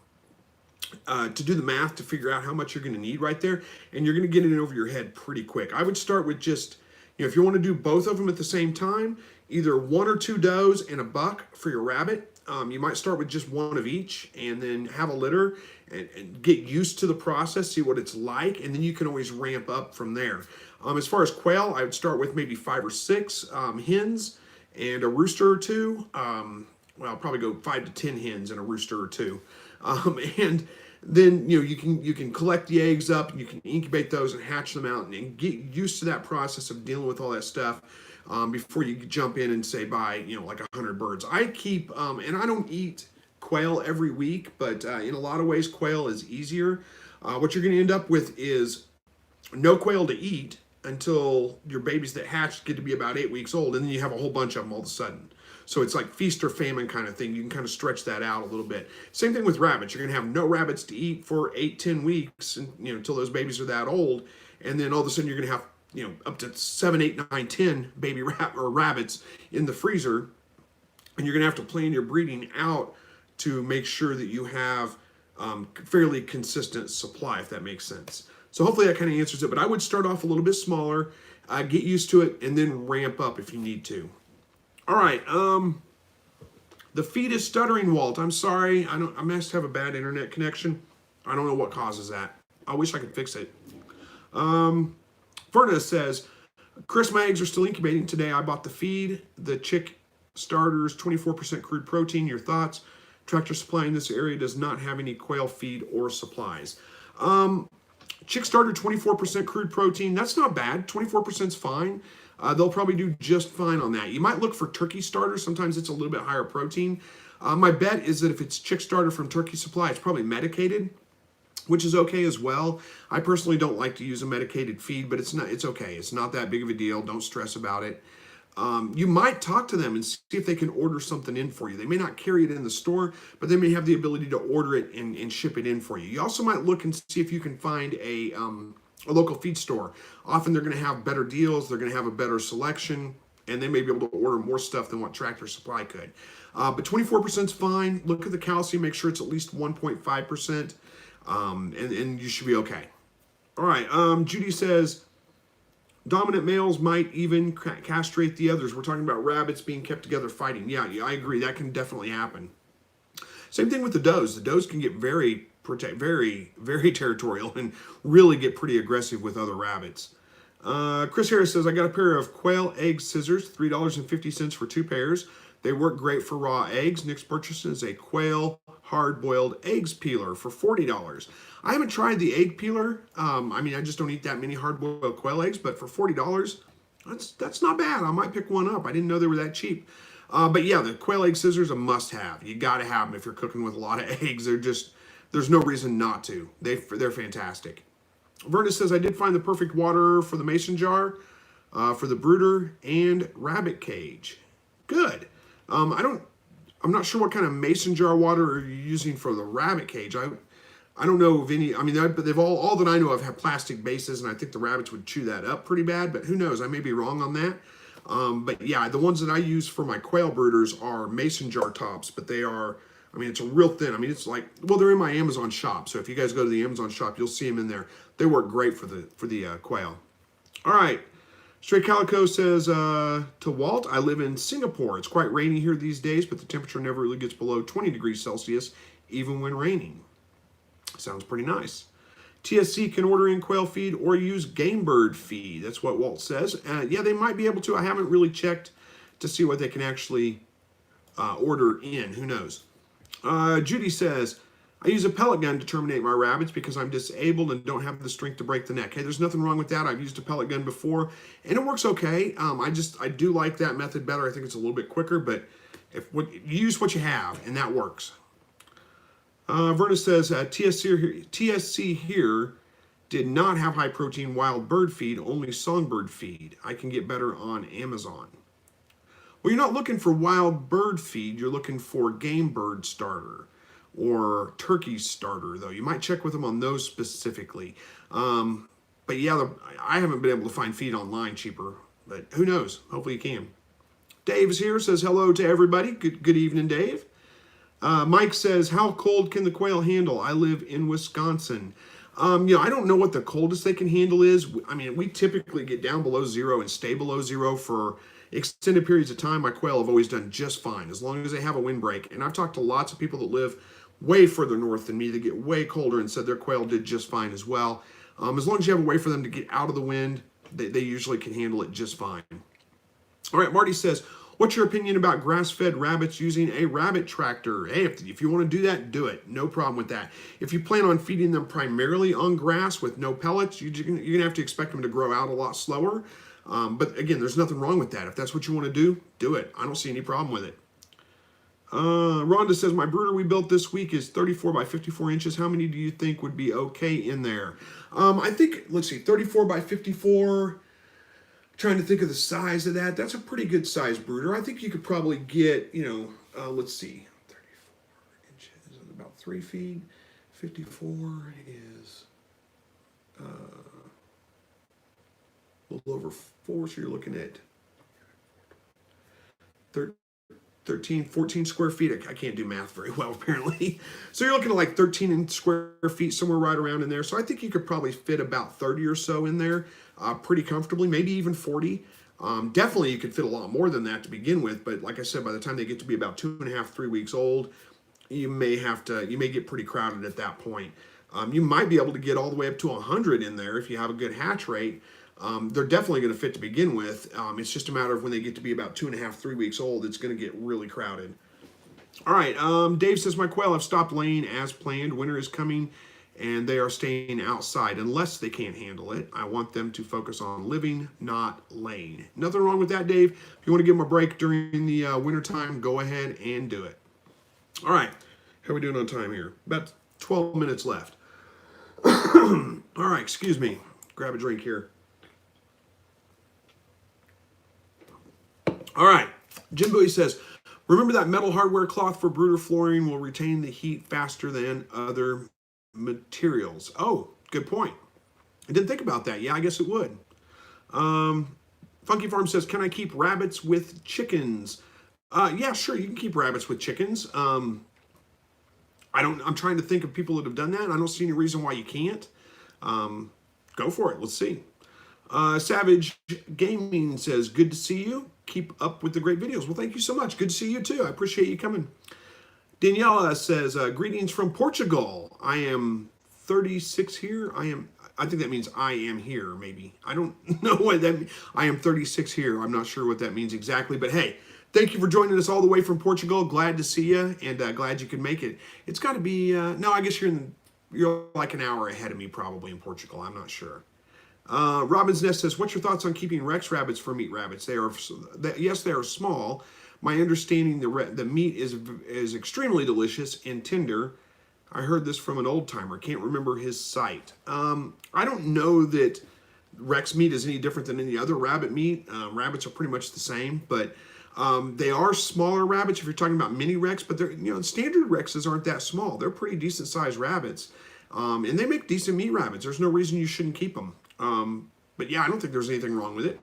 Speaker 1: do the math to figure out how much you're going to need right there, and you're going to get it over your head pretty quick. I would start with just, if you want to do both of them at the same time, either 1 or 2 does and a buck for your rabbit. You might start with just one of each and then have a litter and get used to the process, see what it's like, and then you can always ramp up from there. As far as quail, I would start with maybe 5 or 6 hens and a rooster or 2. Well, I'll probably go 5 to 10 hens and a rooster or 2. And then you can collect the eggs up and you can incubate those and hatch them out and get used to that process of dealing with all that stuff. Before you jump in and say buy, like 100 birds. I keep, and I don't eat quail every week, but in a lot of ways, quail is easier. What you're going to end up with is no quail to eat until your babies that hatch get to be about 8 weeks old, and then you have a whole bunch of them all of a sudden. So it's like feast or famine kind of thing. You can kind of stretch that out a little bit. Same thing with rabbits. You're going to have no rabbits to eat for 8-10 weeks, and, until those babies are that old, and then all of a sudden you're going to have up to 7, 8, 9, 10 baby rabbits in the freezer, and you're going to have to plan your breeding out to make sure that you have fairly consistent supply, if that makes sense. So hopefully that kind of answers it, but I would start off a little bit smaller, get used to it, and then ramp up if you need to. All right, the feed is stuttering, Walt. I'm sorry, I must have a bad internet connection. I don't know what causes that. I wish I could fix it. Verna says, Chris, my eggs are still incubating today. I bought the feed, the chick starters, 24% crude protein. Your thoughts? Tractor Supply in this area does not have any quail feed or supplies. Chick starter, 24% crude protein. That's not bad. 24% is fine. They'll probably do just fine on that. You might look for turkey starter. Sometimes it's a little bit higher protein. My bet is that if it's chick starter from Turkey Supply, it's probably medicated, which is okay as well. I personally don't like to use a medicated feed, but it's okay. It's not that big of a deal. Don't stress about it. You might talk to them and see if they can order something in for you. They may not carry it in the store, but they may have the ability to order it and ship it in for you. You also might look and see if you can find a local feed store. Often they're going to have better deals. They're going to have a better selection, and they may be able to order more stuff than what Tractor Supply could. But 24% is fine. Look at the calcium. Make sure it's at least 1.5%. And you should be okay. All right, Judy says, dominant males might even castrate the others. We're talking about rabbits being kept together fighting. Yeah, I agree. That can definitely happen. Same thing with the does. The does can get very, very territorial and really get pretty aggressive with other rabbits. Chris Harris says, I got a pair of quail egg scissors, $3.50 for 2 pairs. They work great for raw eggs. Nick's purchase is a quail hard-boiled eggs peeler for $40. I haven't tried the egg peeler. I just don't eat that many hard-boiled quail eggs, but for $40, that's not bad. I might pick one up. I didn't know they were that cheap. But yeah, the quail egg scissors, a must-have. You got to have them if you're cooking with a lot of eggs. There's no reason not to. They're fantastic. Verna says, I did find the perfect water for the mason jar, for the brooder, and rabbit cage. Good. I'm not sure what kind of mason jar water are you using for the rabbit cage. I don't know of any. But they've all that I know of have plastic bases, and I think the rabbits would chew that up pretty bad. But who knows? I may be wrong on that. But yeah, the ones that I use for my quail brooders are mason jar tops, but they are. It's a real thin. It's like, well, they're in my Amazon shop. So if you guys go to the Amazon shop, you'll see them in there. They work great for the quail. All right. Stray Calico says, to Walt, I live in Singapore. It's quite rainy here these days, but the temperature never really gets below 20 degrees Celsius, even when raining. Sounds pretty nice. TSC can order in quail feed or use game bird feed. That's what Walt says. Yeah, they might be able to. I haven't really checked to see what they can actually order in. Who knows? Judy says, I use a pellet gun to terminate my rabbits because I'm disabled and don't have the strength to break the neck. Hey, there's nothing wrong with that. I've used a pellet gun before, and it works okay. I do like that method better. I think it's a little bit quicker, but you use what you have, and that works. Verna says, TSC here did not have high protein wild bird feed, only songbird feed. I can get better on Amazon. Well, you're not looking for wild bird feed. You're looking for game bird starter or turkey starter, though. You might check with them on those specifically. But yeah, I haven't been able to find feed online cheaper, but who knows? Hopefully you can. Dave is here, says hello to everybody. Good evening, Dave. Mike says, how cold can the quail handle? I live in Wisconsin. I don't know what the coldest they can handle is. I mean, we typically get down below zero and stay below zero for extended periods of time. My quail have always done just fine as long as they have a windbreak. And I've talked to lots of people that live way further north than me that get way colder and said their quail did just fine as well. As long as you have a way for them to get out of the wind, they usually can handle it just fine. All right, Marty says, what's your opinion about grass-fed rabbits using a rabbit tractor? Hey, if you want to do that, do it. No problem with that. If you plan on feeding them primarily on grass with no pellets, you're going to have to expect them to grow out a lot slower. But again, there's nothing wrong with that. If that's what you want to do it. I don't see any problem with it. Rhonda says, my brooder we built this week is 34 by 54 inches. How many do you think would be okay in there? I think, let's see, 34 by 54. Trying to think of the size of that. That's a pretty good size brooder. I think you could probably get, let's see, 34 inches is about 3 feet. 54 is a little over 4, so you're looking at 13, 14 square feet. I can't do math very well, apparently. So you're looking at like 13 square feet, somewhere right around in there. So I think you could probably fit about 30 or so in there pretty comfortably, maybe even 40. Definitely you could fit a lot more than that to begin with. But like I said, by the time they get to be about 2.5, 3 weeks old, you may get pretty crowded at that point. You might be able to get all the way up to 100 in there if you have a good hatch rate. They're definitely going to fit to begin with. It's just a matter of when they get to be about 2.5, 3 weeks old, it's going to get really crowded. All right, Dave says, my quail have stopped laying as planned. Winter is coming, and they are staying outside unless they can't handle it. I want them to focus on living, not laying. Nothing wrong with that, Dave. If you want to give them a break during the winter time, go ahead and do it. All right, how are we doing on time here? About 12 minutes left. All right, excuse me. Grab a drink here. All right, Jim Bowie says, remember that metal hardware cloth for brooder flooring will retain the heat faster than other materials. Oh, good point. I didn't think about that. Yeah, I guess it would. Funky Farm says, can I keep rabbits with chickens? Yeah, sure, you can keep rabbits with chickens. I'm trying to think of people that have done that. I don't see any reason why you can't. Go for it. Let's see. Savage Gaming says, good to see you. Keep up with the great videos. Well, thank you so much. Good to see you too. I appreciate you coming. Daniela says, greetings from Portugal. I am 36 here. I think that means I am here, maybe. I don't know what that means. I am 36 here. I'm not sure what that means exactly, but hey, thank you for joining us all the way from Portugal. Glad to see you, and glad you could make it. It's got to be, no, I guess you're like an hour ahead of me probably in Portugal. I'm not sure. Robin's Nest says, what's your thoughts on keeping Rex rabbits for meat rabbits? Yes, they are small. My understanding, the meat is extremely delicious and tender. I heard this from an old timer. Can't remember his site. I don't know that Rex meat is any different than any other rabbit meat. Rabbits are pretty much the same, but they are smaller rabbits if you're talking about mini Rex. But they're, standard Rexes aren't that small. They're pretty decent sized rabbits, and they make decent meat rabbits. There's no reason you shouldn't keep them. But yeah, I don't think there's anything wrong with it.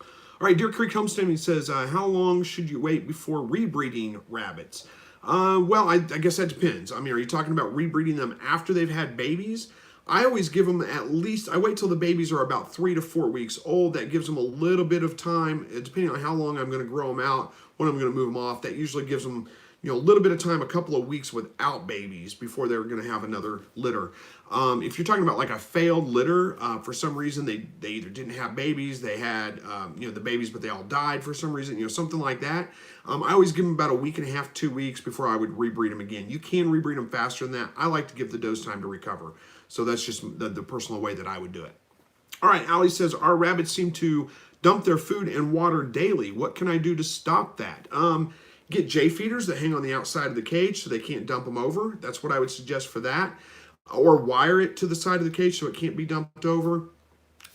Speaker 1: All right, Deer Creek Homesteading says, how long should you wait before rebreeding rabbits? Well, I guess that depends. I mean, are you talking about rebreeding them after they've had babies? I always give them at least, I wait till the babies are about 3 to 4 weeks old. That gives them a little bit of time, depending on how long I'm going to grow them out, when I'm going to move them off. That usually gives them a little bit of time, a couple of weeks without babies before they're going to have another litter. If you're talking about like a failed litter, for some reason they either didn't have babies, they had the babies, but they all died for some reason, something like that. I always give them about a week and a half, 2 weeks before I would rebreed them again. You can rebreed them faster than that. I like to give the does time to recover. So that's just the personal way that I would do it. All right, Allie says, our rabbits seem to dump their food and water daily. What can I do to stop that? Get J feeders that hang on the outside of the cage so they can't dump them over. That's what I would suggest for that. Or wire it to the side of the cage so it can't be dumped over.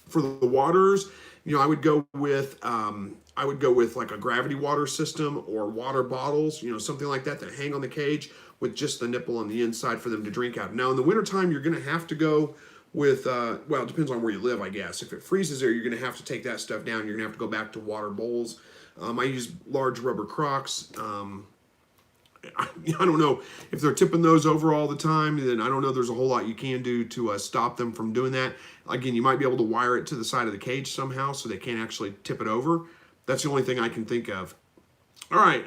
Speaker 1: For the waters, I would go with like a gravity water system or water bottles, something like that hang on the cage with just the nipple on the inside for them to drink out. Now in the wintertime, you're going to have to go with, well, it depends on where you live, I guess. If it freezes there, you're going to have to take that stuff down. You're going to have to go back to water bowls. I use large rubber Crocs. I don't know if they're tipping those over all the time, then I don't know there's a whole lot you can do to stop them from doing that. Again, you might be able to wire it to the side of the cage somehow so they can't actually tip it over. That's the only thing I can think of. All right.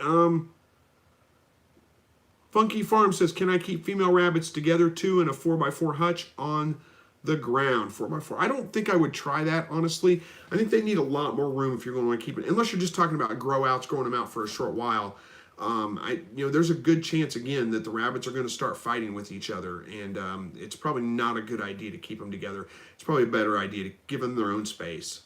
Speaker 1: Funky Farm says, can I keep female rabbits together too in a 4x4 hutch on the ground? 4x4. I don't think I would try that, honestly. I think they need a lot more room if you're going to want to keep it, unless you're just talking about grow outs, growing them out for a short while. There's a good chance again that the rabbits are going to start fighting with each other, and it's probably not a good idea to keep them together. It's probably a better idea to give them their own space.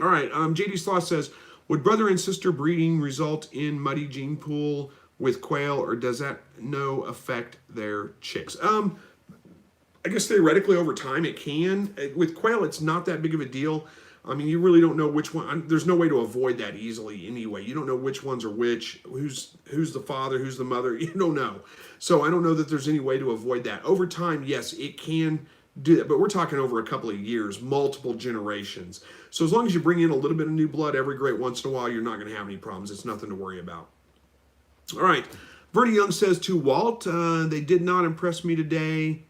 Speaker 1: All right, JD Sloth says, would brother and sister breeding result in muddy gene pool with quail, or does that no affect their chicks? I guess theoretically over time it can. With quail, it's not that big of a deal. I mean, you really don't know which one. There's no way to avoid that easily anyway. You don't know which ones are which, who's the father, who's the mother. You don't know. So I don't know that there's any way to avoid that. Over time, yes, it can do that. But we're talking over a couple of years, multiple generations. So as long as you bring in a little bit of new blood every great once in a while, you're not going to have any problems. It's nothing to worry about. All right. Verdi Young says to Walt, they did not impress me today.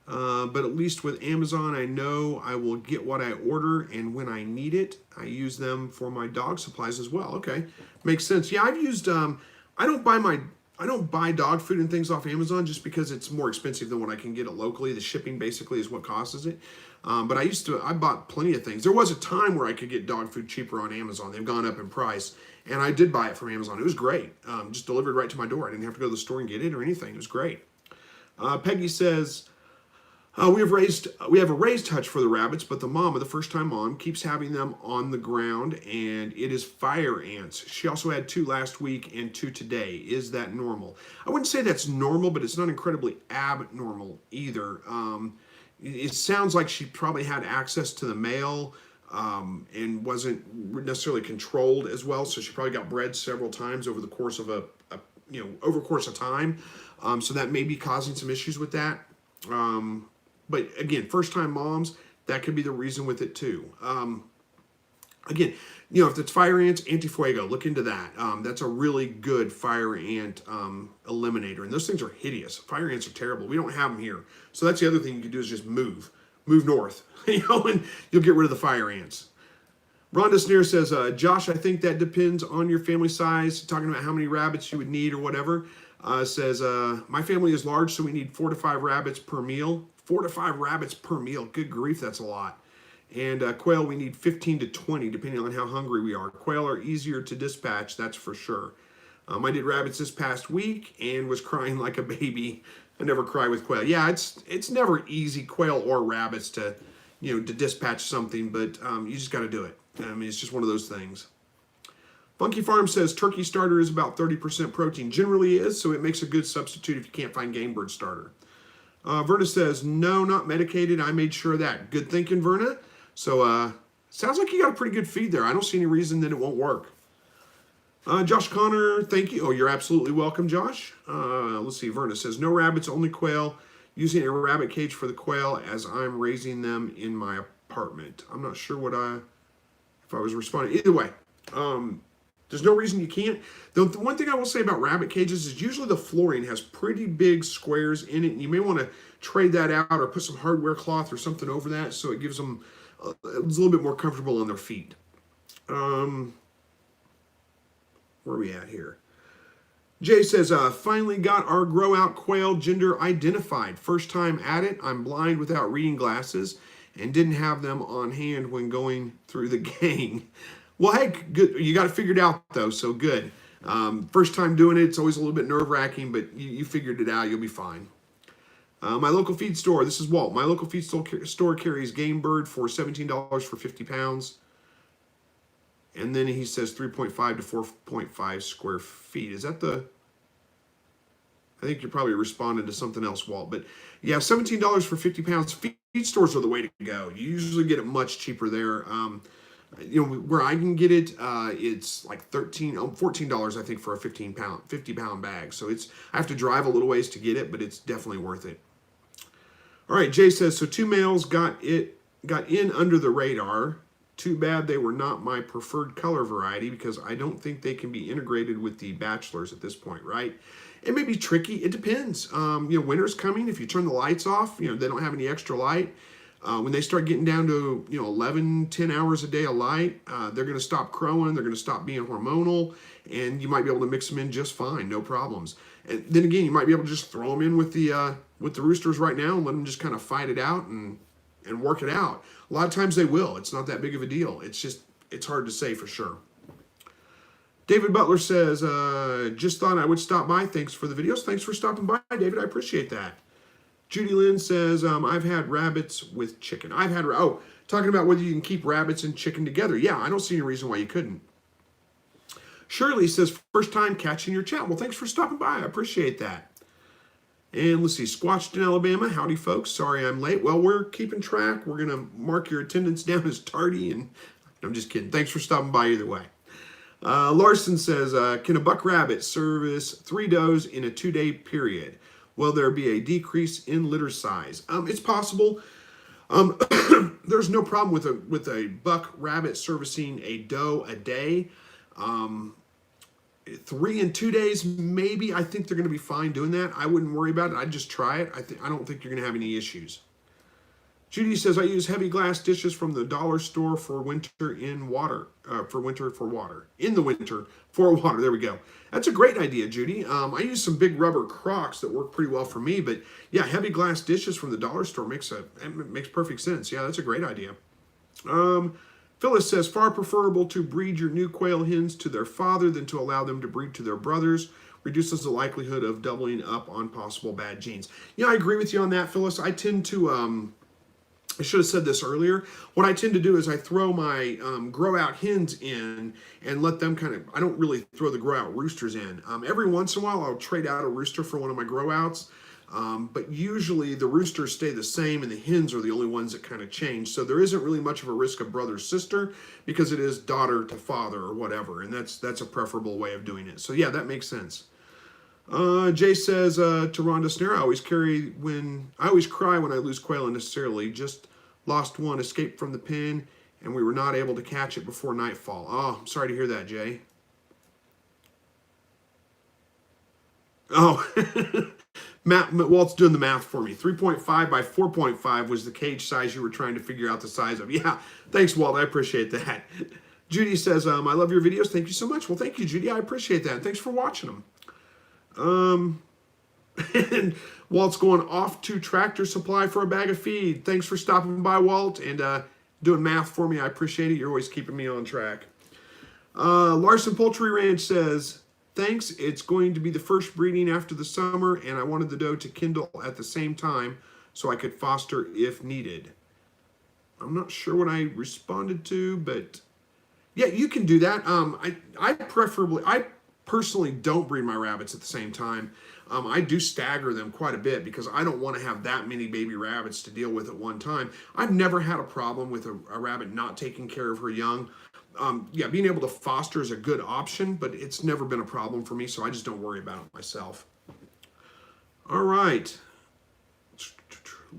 Speaker 1: But at least with Amazon, I know I will get what I order, and when I need it, I use them for my dog supplies as well. Okay, makes sense. Yeah, I've used. I don't buy dog food and things off Amazon just because it's more expensive than what I can get it locally. The shipping basically is what causes it. But I bought plenty of things. There was a time where I could get dog food cheaper on Amazon. They've gone up in price, and I did buy it from Amazon. It was great. Just delivered right to my door. I didn't have to go to the store and get it or anything. It was great. Peggy says, we have a raised hutch for the rabbits, but the mama, the first-time mom, keeps having them on the ground, and it is fire ants. She also had 2 last week and 2 today. Is that normal? I wouldn't say that's normal, but it's not incredibly abnormal either. It sounds like she probably had access to the male and wasn't necessarily controlled as well, so she probably got bred several times over the course of over course of time. So that may be causing some issues with that. But again, first-time moms, that could be the reason with it too. Again, if it's fire ants, antifuego, look into that. That's a really good fire ant eliminator. And those things are hideous. Fire ants are terrible. We don't have them here. So that's the other thing you can do is just move north, and you'll get rid of the fire ants. Rhonda Sneer says, Josh, I think that depends on your family size, talking about how many rabbits you would need or whatever. Says, my family is large, so we need 4 to 5 rabbits per meal. 4 to 5 rabbits per meal. Good grief, that's a lot. And quail, we need 15 to 20, depending on how hungry we are. Quail are easier to dispatch, that's for sure. I did rabbits this past week and was crying like a baby. I never cry with quail. Yeah, it's never easy, quail or rabbits, to to dispatch something, but you just got to do it. I mean, it's just one of those things. Funky Farm says turkey starter is about 30% protein. Generally is, so it makes a good substitute if you can't find game bird starter. Verna says, no, not medicated. I made sure of that. Good thinking, Verna. So sounds like you got a pretty good feed there. I don't see any reason that it won't work. Josh Connor, thank you. Oh, you're absolutely welcome, Josh. Let's see. Verna says, no rabbits, only quail. Using a rabbit cage for the quail as I'm raising them in my apartment. I'm not sure if I was responding. Either way, there's no reason you can't. The one thing I will say about rabbit cages is usually the flooring has pretty big squares in it, and you may want to trade that out or put some hardware cloth or something over that so it gives them a little bit more comfortable on their feet. Where are we at here? Jay says, finally got our grow out quail gender identified. First time at it. I'm blind without reading glasses and didn't have them on hand when going through the gang. Well, hey, good. You got it figured out though, so good. First time doing it, it's always a little bit nerve wracking, but you figured it out. You'll be fine. My local feed store, this is Walt. My local feed store carries game bird for $17 for 50 pounds. And then he says 3.5 to 4.5 square feet. Is that the... I think you're probably responding to something else, Walt. But yeah, $17 for 50 pounds. Feed stores are the way to go. You usually get it much cheaper there. Where I can get it, it's like $14, I think, for a 50 pound bag. So I have to drive a little ways to get it, but it's definitely worth it. All right, Jay says, so 2 males got in under the radar. Too bad they were not my preferred color variety because I don't think they can be integrated with the bachelors at this point, right? It may be tricky. It depends. Winter's coming. If you turn the lights off, they don't have any extra light. When they start getting down to 11, 10 hours a day of light, they're going to stop crowing. They're going to stop being hormonal, and you might be able to mix them in just fine, no problems. And then again, you might be able to just throw them in with the roosters right now and let them just kind of fight it out and work it out. A lot of times they will. It's not that big of a deal. It's hard to say for sure. David Butler says, just thought I would stop by. Thanks for the videos. Thanks for stopping by, David. I appreciate that. Judy Lynn says, I've had rabbits with chicken. Talking about whether you can keep rabbits and chicken together. Yeah, I don't see any reason why you couldn't. Shirley says, first time catching your chat. Well, thanks for stopping by. I appreciate that. And let's see, Squatched in Alabama. Howdy, folks. Sorry I'm late. Well, we're keeping track. We're going to mark your attendance down as tardy. And I'm just kidding. Thanks for stopping by either way. Larson says, can a buck rabbit service 3 does in a 2-day period? Will there be a decrease in litter size? It's possible. There's no problem with a buck rabbit servicing a doe a day. 3 in 2 days, maybe. I think they're going to be fine doing that. I wouldn't worry about it. I'd just try it. I don't think you're going to have any issues. Judy says, I use heavy glass dishes from the dollar store for winter in water. In the winter for water. There we go. That's a great idea, Judy. I use some big rubber Crocs that work pretty well for me. But yeah, heavy glass dishes from the dollar store makes perfect sense. Yeah, that's a great idea. Phyllis says, far preferable to breed your new quail hens to their father than to allow them to breed to their brothers. Reduces the likelihood of doubling up on possible bad genes. Yeah, I agree with you on that, Phyllis. I tend to, I should have said this earlier. What I tend to do is I throw my grow out hens in and let them I don't really throw the grow out roosters in. Every once in a while, I'll trade out a rooster for one of my grow outs. But usually the roosters stay the same and the hens are the only ones that kind of change. So there isn't really much of a risk of brother-sister because it is daughter to father or whatever. And that's a preferable way of doing it. So yeah, that makes sense. Jay says to Rhonda Snare, I always cry when I lose quail unnecessarily. Just lost one, escaped from the pen, and we were not able to catch it before nightfall. Oh, I'm sorry to hear that, Jay. Oh, Walt's doing the math for me. 3.5 by 4.5 was the cage size you were trying to figure out the size of. Yeah, thanks, Walt. I appreciate that. Judy says, I love your videos. Thank you so much. Well, thank you, Judy. I appreciate that. Thanks for watching them. And Walt's going off to Tractor Supply for a bag of feed. Thanks for stopping by, Walt, and doing math for me. I appreciate it. You're always keeping me on track. Larson Poultry Ranch says, thanks. It's going to be the first breeding after the summer, and I wanted the doe to kindle at the same time so I could foster if needed. I'm not sure what I responded to, but yeah, you can do that. I personally don't breed my rabbits at the same time. I do stagger them quite a bit because I don't want to have that many baby rabbits to deal with at one time. I've never had a problem with a rabbit not taking care of her young. Yeah, being able to foster is a good option, but it's never been a problem for me, so I just don't worry about it myself. All right.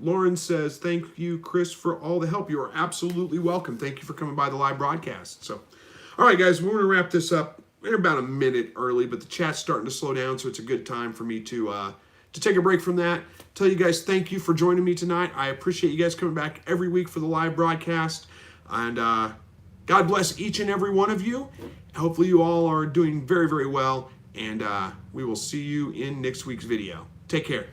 Speaker 1: Lauren says, thank you, Chris, for all the help. You are absolutely welcome. Thank you for coming by the live broadcast. So, all right, guys, we're going to wrap this up. We're about a minute early, but the chat's starting to slow down, so it's a good time for me to take a break from that. Tell you guys thank you for joining me tonight. I appreciate you guys coming back every week for the live broadcast. And God bless each and every one of you. Hopefully you all are doing very, very well. And we will see you in next week's video. Take care.